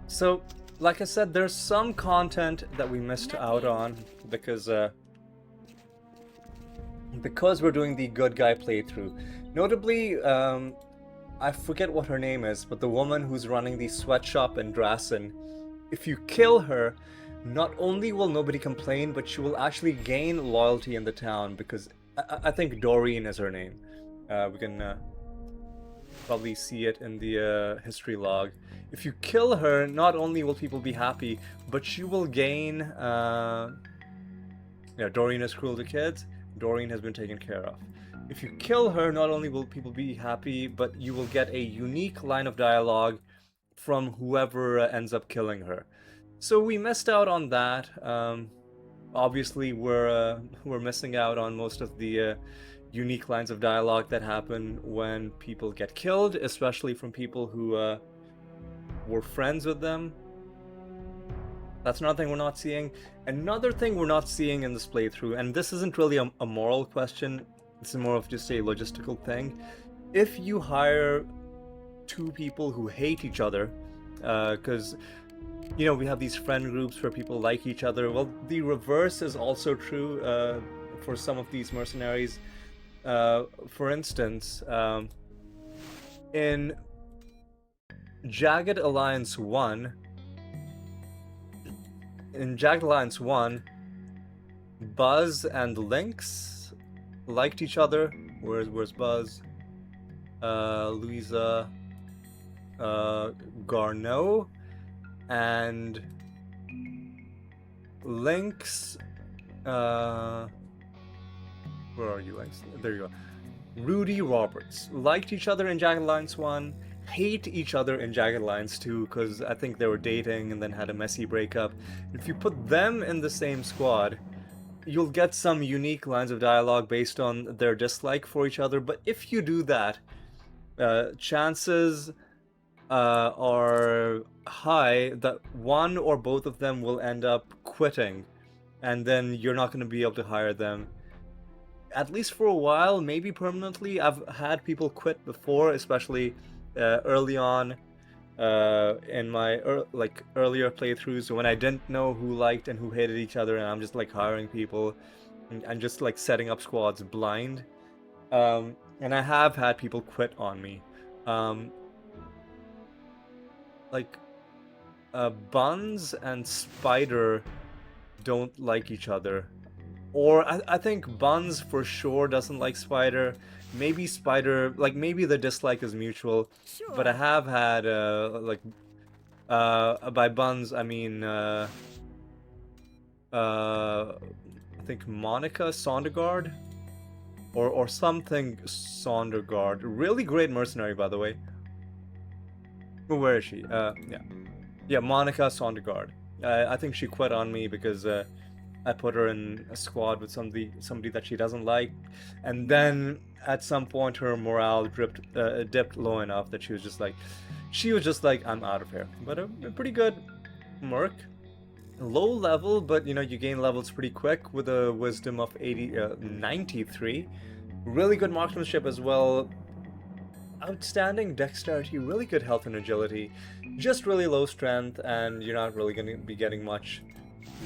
So, like I said, there's some content that we missed out on because we're doing the good guy playthrough. Notably, I forget what her name is, but the woman who's running the sweatshop in Drassen, if you kill her, not only will nobody complain, but she will actually gain loyalty in the town because I think Doreen is her name. We can probably see it in the history log. If you kill her, not only will people be happy, but she will gain... Doreen is cruel to kids. Doreen has been taken care of. If you kill her, not only will people be happy, but you will get a unique line of dialogue from whoever ends up killing her. So we missed out on that. Obviously, we're missing out on most of the unique lines of dialogue that happen when people get killed, especially from people who we're friends with them. That's another thing we're not seeing. Another thing we're not seeing in this playthrough, and this isn't really a moral question, it's more of just a logistical thing. If you hire two people who hate each other, because you know, we have these friend groups where people like each other. Well, the reverse is also true for some of these mercenaries. For instance, in Jagged Alliance 1, Buzz and Lynx liked each other. Where's Buzz? Louisa, Garneau, and Lynx. Where are you, Lynx? There you go. Rudy Roberts liked each other in Jagged Alliance 1, hate each other in Jagged Alliance 2 because I think they were dating and then had a messy breakup. If you put them in the same squad, you'll get some unique lines of dialogue based on their dislike for each other, but if you do that, chances are high that one or both of them will end up quitting, and then you're not going to be able to hire them. At least for a while, maybe permanently. I've had people quit before, especially early on in my earlier playthroughs when I didn't know who liked and who hated each other, and I'm just like hiring people and just like setting up squads blind. And I have had people quit on me. Buns and Spider don't like each other. Or I think Buns for sure doesn't like Spider. Maybe Spider, like maybe the dislike is mutual. Sure. But I have had, by Buns I mean, I think Monica Sondergaard? Or something Sondergaard. Really great mercenary, by the way. Where is she? Yeah, Monica Sondergaard. I think she quit on me because I put her in a squad with somebody that she doesn't like, and then at some point her morale dipped low enough that she was just like, I'm out of here. But a pretty good merc. Low level, but you know, you gain levels pretty quick with a wisdom of 93. Really good marksmanship as well. Outstanding dexterity, really good health and agility. Just really low strength, and you're not really going to be getting much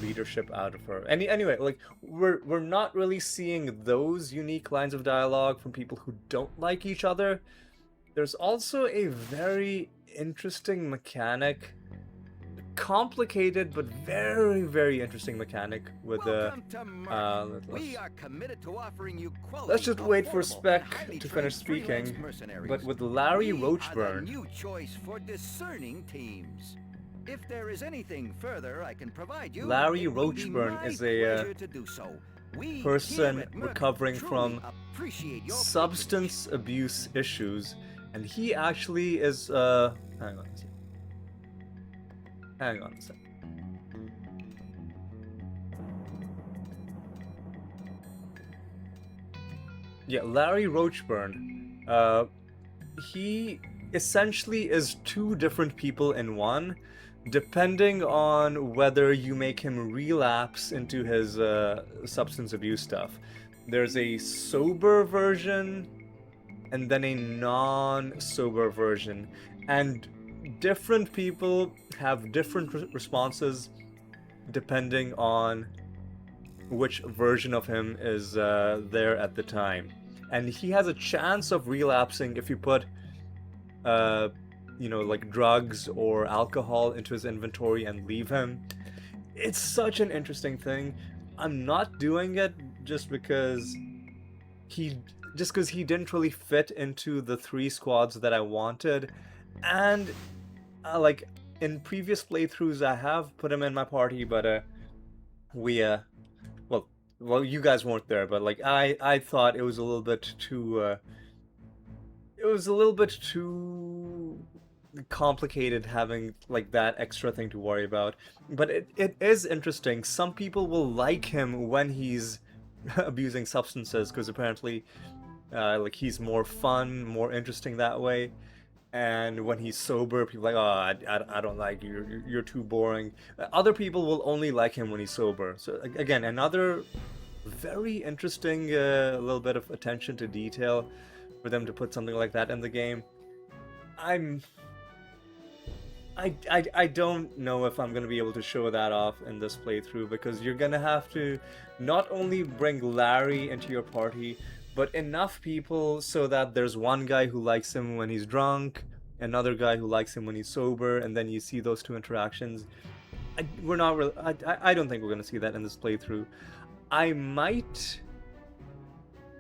leadership out of her. Anyway, like we're not really seeing those unique lines of dialogue from people who don't like each other. There's also a very interesting mechanic, complicated but very, very interesting mechanic with the We are committed to offering you quality, let's just wait for affordable, Spec highly to finish trained freelance speaking. mercenaries. But with Larry We are Roachburn, the new choice for discerning teams. If there is anything further I can provide you, Larry it will be Roachburn my is a pleasure to do so. We person here at Merc recovering truly from appreciate your substance abuse issues, and he actually is hang on a second. Yeah, Larry Roachburn. He essentially is two different people in one, depending on whether you make him relapse into his substance abuse stuff. There's a sober version and then a non-sober version, and different people have different responses depending on which version of him is there at the time. And he has a chance of relapsing if you put like drugs or alcohol into his inventory and leave him. It's such an interesting thing. I'm not doing it just because he didn't really fit into the 3 squads that I wanted, and like in previous playthroughs I have put him in my party, but well, you guys weren't there, but like I thought it was a little bit too complicated having like that extra thing to worry about. But it is interesting. Some people will like him when he's abusing substances, because apparently like he's more fun, more interesting that way. and when he's sober, people are like, oh, I don't like you. You're too boring. Other people will only like him when he's sober. So again, another very interesting little bit of attention to detail for them to put something like that in the game. I don't know if I'm gonna be able to show that off in this playthrough, because you're gonna have to not only bring Larry into your party, but enough people so that there's one guy who likes him when he's drunk, another guy who likes him when he's sober, and then you see those two interactions. I don't think we're gonna see that in this playthrough. I might,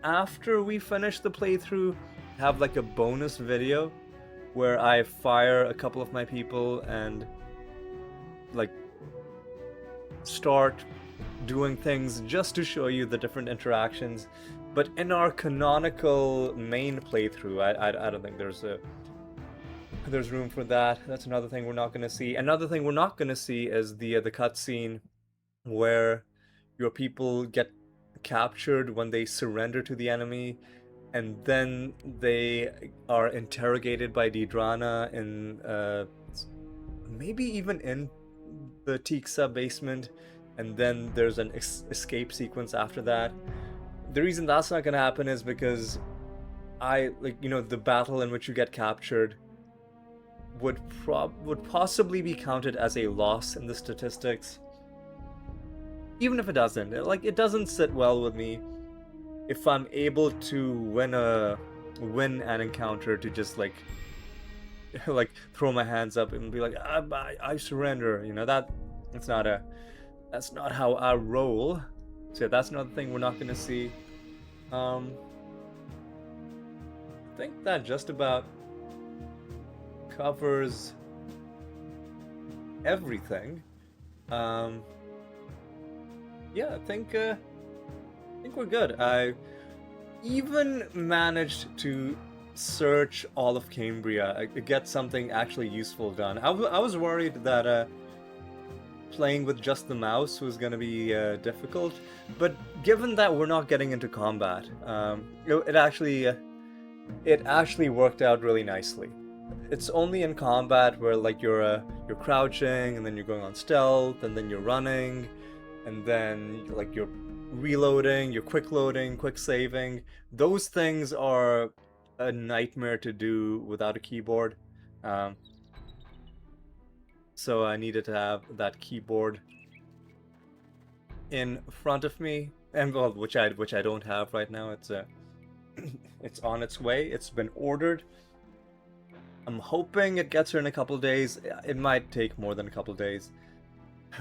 after we finish the playthrough, have like a bonus video where I fire a couple of my people and like start doing things just to show you the different interactions. But in our canonical main playthrough, I don't think there's room for that. That's another thing we're not going to see. Another thing we're not going to see is the cutscene where your people get captured when they surrender to the enemy, and then they are interrogated by Didrana in maybe even in the Tiksa basement, and then there's an escape sequence after that. The reason that's not gonna happen is because the battle in which you get captured would possibly be counted as a loss in the statistics. Even if it doesn't, it doesn't sit well with me if I'm able to win an encounter to just like throw my hands up and be like, I surrender. That's not how I roll. So that's another thing we're not gonna see. I think that just about covers everything. Yeah, I think we're good. I even managed to search all of Cambria, get something actually useful done. I was worried that playing with just the mouse was going to be difficult, but given that we're not getting into combat, it actually worked out really nicely. It's only in combat where you're crouching, and then you're going on stealth, and then you're running, and then you're reloading, you're quick loading, quick saving. Those things are a nightmare to do without a keyboard. So I needed to have that keyboard in front of me, and which I don't have right now. It's on its way. It's been ordered. I'm hoping it gets here in a couple days. It might take more than a couple days.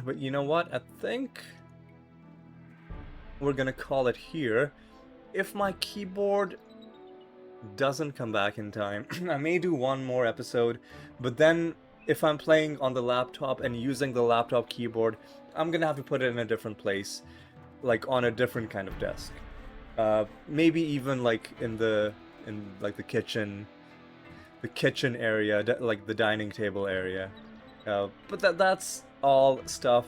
But you know what? I think we're gonna call it here. If my keyboard doesn't come back in time, I may do one more episode, but then if I'm playing on the laptop and using the laptop keyboard, I'm gonna have to put it in a different place, on a different kind of desk. Maybe even in the kitchen area, the dining table area. But that's all stuff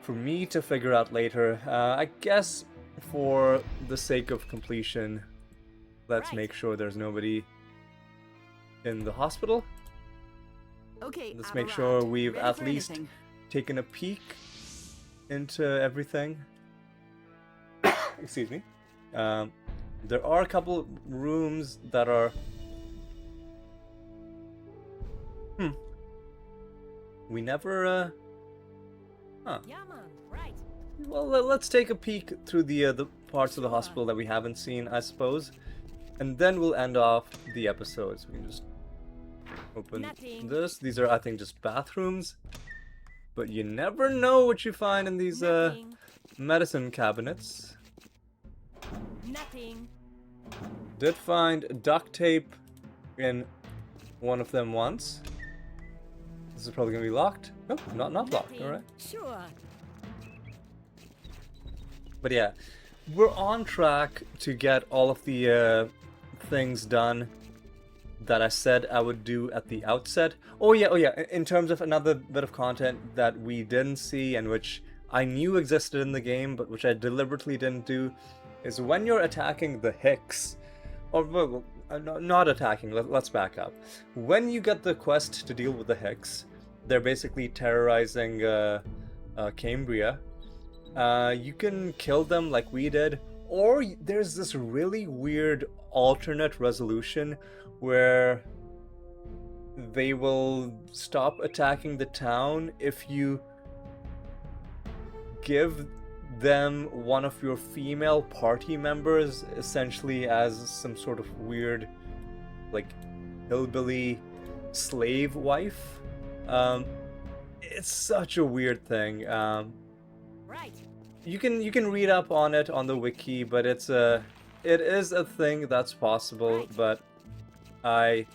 for me to figure out later. I guess for the sake of completion, let's make sure there's nobody in the hospital. Okay, Let's I'm make around. sure we've Ready at for least anything. taken a peek into everything. Excuse me. There are a couple rooms that are... We never... Huh. Yeah, man, right. Well, let's take a peek through the parts of the hospital that we haven't seen, I suppose. And then we'll end off the episode. So we can just open Nothing. this. These are, I think, just bathrooms. But you never know what you find in these Nothing. medicine cabinets. Nothing. Did find duct tape in one of them once. This is probably gonna be locked. Oh, not locked. Nothing. All right. Sure. But yeah, we're on track to get all of the things done that I said I would do at the outset. Oh yeah. In terms of another bit of content that we didn't see and which I knew existed in the game, but which I deliberately didn't do, is when you're attacking the Hicks, or well, not attacking. Let's back up. When you get the quest to deal with the Hicks, they're basically terrorizing Cambria. You can kill them like we did, or there's this really weird alternate resolution where they will stop attacking the town if you give them one of your female party members, essentially as some sort of weird, like, hillbilly slave wife. It's such a weird thing. Right. You can read up on it on the wiki, but it is a thing that's possible. But I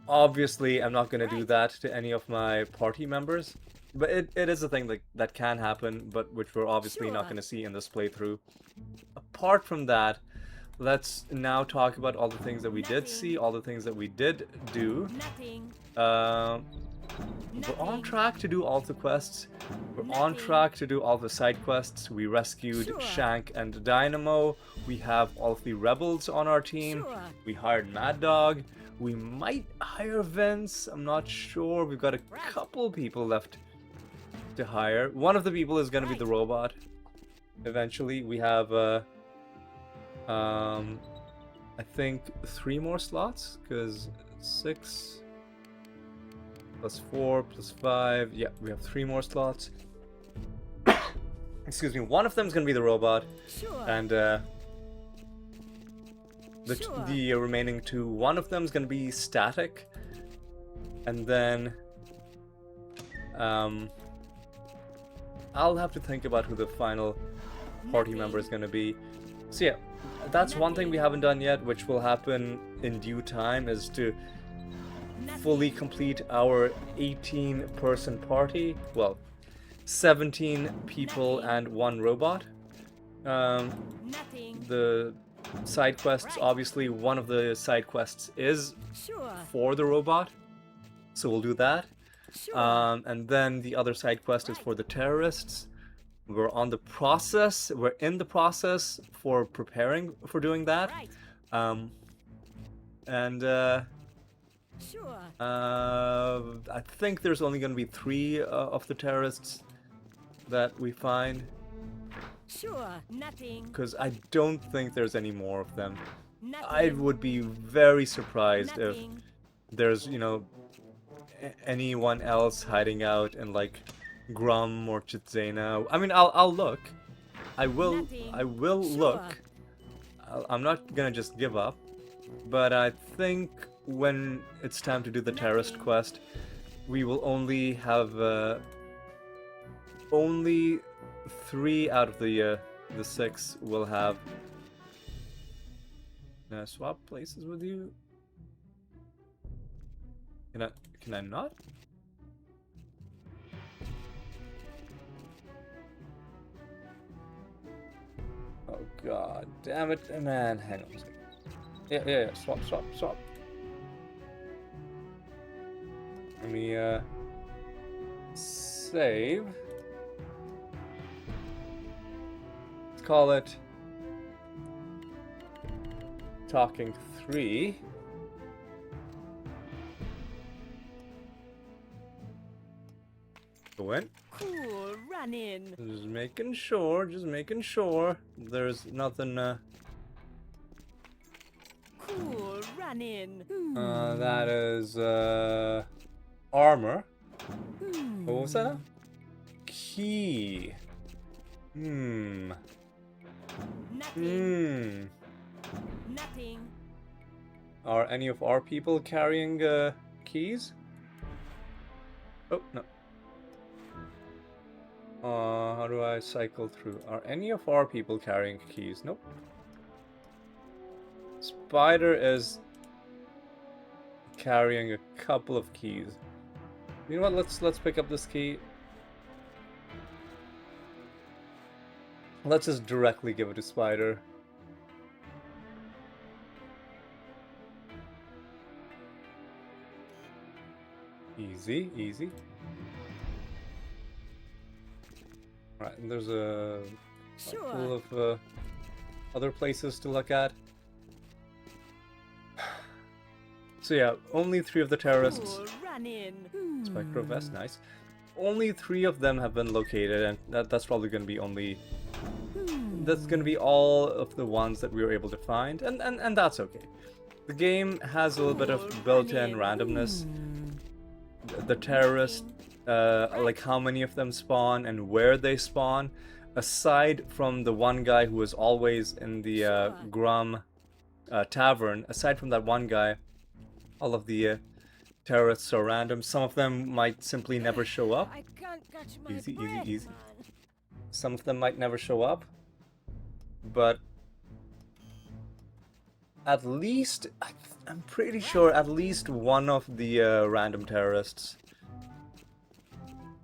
obviously am not going to do that to any of my party members. But it is a thing that can happen, but which we're obviously not going to see in this playthrough. Apart from that, let's now talk about all the things that we did see, all the things that we did do. We're on track to do all the quests. We're on track to do all the side quests. We rescued Shank and Dynamo. We have all of the rebels on our team. We hired Mad Dog. We might hire Vince. I'm not sure. We've got a couple people left to hire. One of the people is going to be the robot. Eventually, we have I think 3 more slots, because 6 plus 4 plus 5. Yeah, we have 3 more slots. Excuse me. One of them is going to be the robot, and the remaining 2. One of them is going to be static, and then I'll have to think about who the final party member is going to be. So yeah, that's one thing we haven't done yet, which will happen in due time, is to fully complete our 18-person party. Well, 17 people and 1 robot. The side quests, obviously one of the side quests is for the robot, so we'll do that. And then the other side quest is for the terrorists. We're in the process for preparing for doing that. I think there's only going to be 3 of the terrorists that we find. Because I don't think there's any more of them. I would be very surprised if there's, anyone else hiding out in like Grum or Chitzena. I mean, I'll look. I will look. I'm not gonna just give up. But I think when it's time to do the terrorist quest, we will only have only 3 out of the 6 will have. Can I swap places with you? Can I not? Oh god, damn it, man, hang on a second. Yeah, swap. Let me, save. Let's call it Talking 3. Go in. Cool running. Just making sure. There's nothing, Cool running. that is, armor. What was that now? Key. Nothing. Are any of our people carrying, keys? Oh, no. How do I cycle through? Are any of our people carrying keys? Nope. Spider is carrying a couple of keys. You know what? Let's pick up this key. Let's just directly give it to Spider. Easy. Right, and there's a couple of other places to look at. So yeah, only 3 of the terrorists. Cool running. Spectro vest, nice. Only 3 of them have been located, and that's probably going to be only. That's going to be all of the ones that we were able to find, and that's okay. The game has a little bit of built-in randomness. The terrorists, like how many of them spawn and where they spawn, aside from the one guy who is always in the Grum tavern, aside from that one guy, all of the terrorists are random. Some of them might simply never show up. I can't catch my Easy, easy, breath, easy. man. Some of them might never show up, but at least, I'm pretty sure at least one of the random terrorists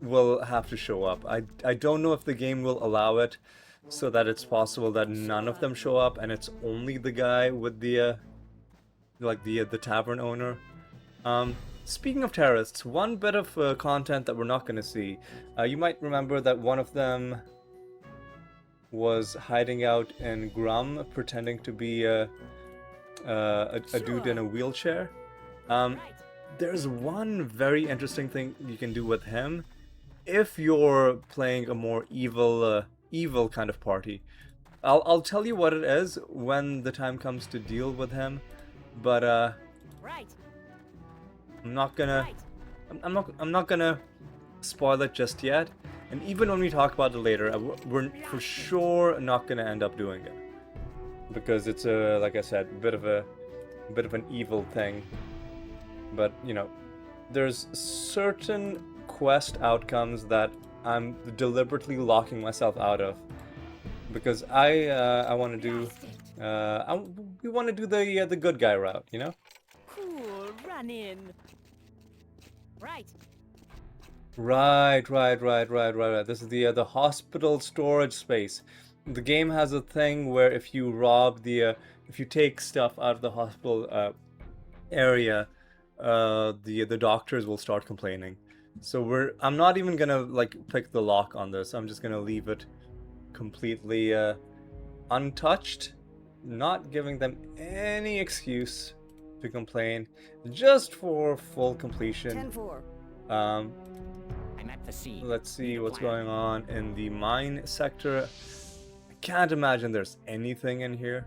will have to show up. I don't know if the game will allow it so that it's possible that none of them show up and it's only the guy with the like the tavern owner. Speaking of terrorists, one bit of content that we're not going to see. You might remember that one of them was hiding out in Grum, pretending to be a dude in a wheelchair. There's one very interesting thing you can do with him if you're playing a more evil kind of party. I'll tell you what it is when the time comes to deal with him, but Right. I'm not gonna Right. I'm not gonna spoil it just yet. And even when we talk about it later, we're for sure not gonna end up doing it because it's a, like I said, a bit of an evil thing. But you know, there's certain quest outcomes that I'm deliberately locking myself out of because I want to do we want to do the good guy route, you know? Cool running. Right. Right. This is the hospital storage space. The game has a thing where if you rob if you take stuff out of the hospital area, the doctors will start complaining. So I'm not even gonna like pick the lock on this. I'm just gonna leave it completely untouched, not giving them any excuse to complain, just for full completion. 10-4. Um, I'm at the scene. let's see Need a what's plan. going on in the mine sector. I can't imagine there's anything in here.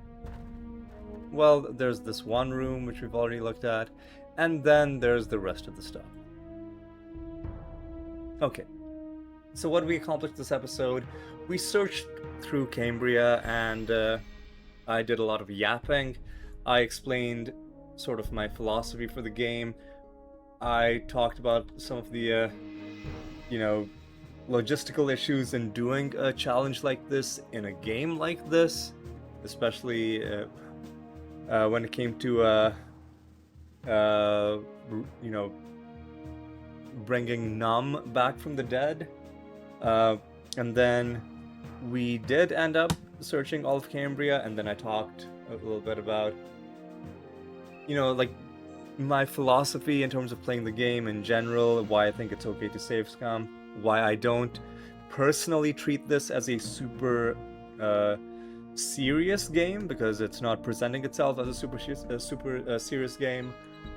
Well, there's this one room which we've already looked at, and then there's the rest of the stuff. Okay, so what we accomplished this episode, we searched through Cambria and I did a lot of yapping. I explained sort of my philosophy for the game. I talked about some of the, you know, logistical issues in doing a challenge like this in a game like this, especially when it came to, you know, bringing Num back from the dead. And then we did end up searching all of Cambria, and then I talked a little bit about, you know, like my philosophy in terms of playing the game in general, why I think it's okay to save scum, why I don't personally treat this as a super serious game, because it's not presenting itself as a super serious game.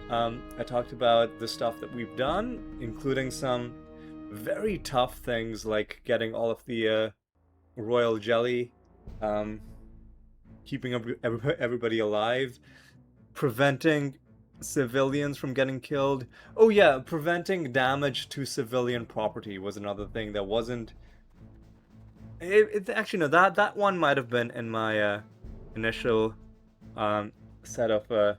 I talked about the stuff that we've done, including some very tough things like getting all of the royal jelly, keeping everybody alive, preventing civilians from getting killed. Oh yeah, preventing damage to civilian property was another thing that wasn't. Actually no, that one might have been in my initial set of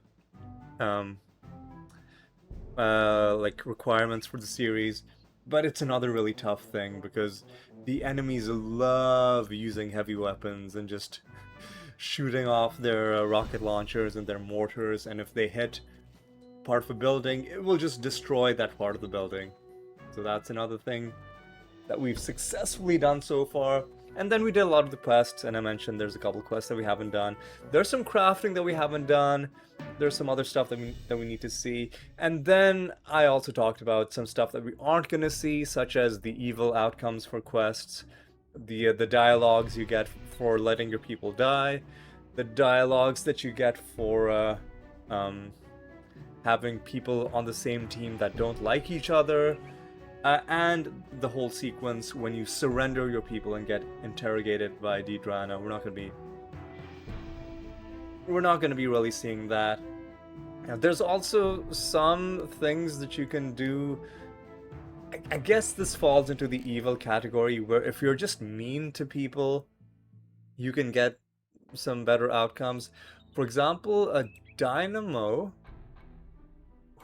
like requirements for the series, but it's another really tough thing because the enemies love using heavy weapons and just shooting off their rocket launchers and their mortars, and if they hit part of a building, it will just destroy that part of the building. So that's another thing that we've successfully done so far. And then we did a lot of the quests, and I mentioned there's a couple quests that we haven't done. There's some crafting that we haven't done. There's some other stuff that we need to see. And then I also talked about some stuff that we aren't going to see, such as the evil outcomes for quests, the dialogues you get for letting your people die, the dialogues that you get for having people on the same team that don't like each other, and the whole sequence when you surrender your people and get interrogated by Dedrana. We're not gonna be really seeing that. Now, there's also some things that you can do. I guess this falls into the evil category, where if you're just mean to people, you can get some better outcomes. For example, a Dynamo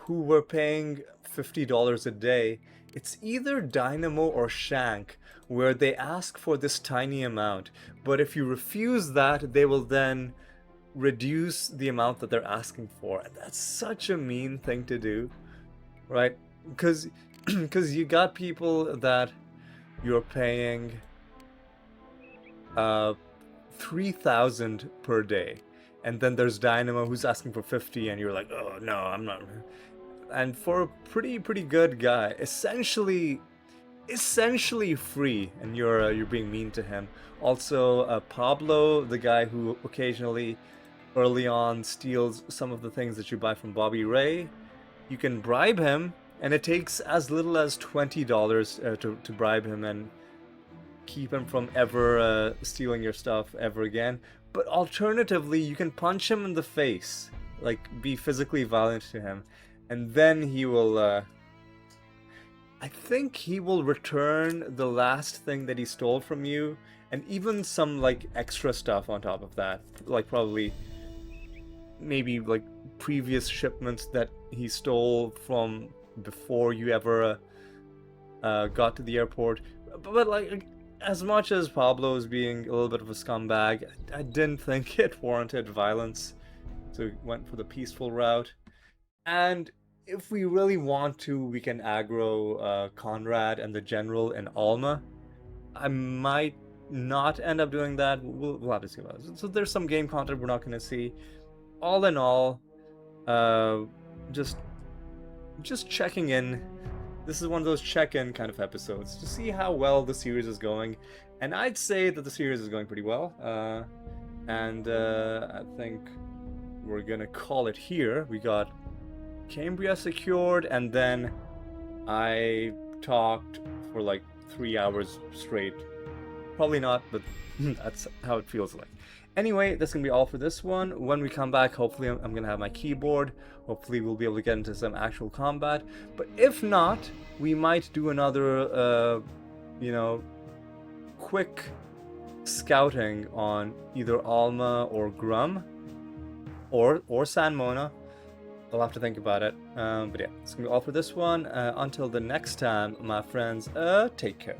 who were paying $50 a day, it's either Dynamo or Shank, where they ask for this tiny amount, but if you refuse that, they will then reduce the amount that they're asking for. And that's such a mean thing to do, right? Because you got people that you're paying 3,000 per day, and then there's Dynamo who's asking for 50, and you're like, oh no, I'm not. And for a pretty good guy, essentially free, and you're being mean to him. Also, Pablo, the guy who occasionally early on steals some of the things that you buy from Bobby Ray, you can bribe him, and it takes as little as $20 to bribe him and keep him from ever stealing your stuff ever again. But alternatively, you can punch him in the face, like be physically violent to him, and then he will I think he will return the last thing that he stole from you, and even some like extra stuff on top of that, like probably maybe like previous shipments that he stole from before you ever got to the airport. But like, as much as Pablo is being a little bit of a scumbag, I didn't think it warranted violence, so we went for the peaceful route. And if we really want to, we can aggro Conrad and the General in Alma. I might not end up doing that. We'll have to see about it. So there's some game content we're not going to see. All in all, just checking in. This is one of those check-in kind of episodes to see how well the series is going, and I'd say that the series is going pretty well. And I think we're gonna call it here. We got Cambria secured, and then I talked for like 3 hours straight. Probably not, but that's how it feels like. Anyway, that's gonna be all for this one. When we come back, hopefully I'm gonna have my keyboard. Hopefully we'll be able to get into some actual combat. But if not, we might do another, quick scouting on either Alma or Grum, or San Mona. I'll have to think about it. But yeah, it's gonna be all for this one. Until the next time, my friends, take care.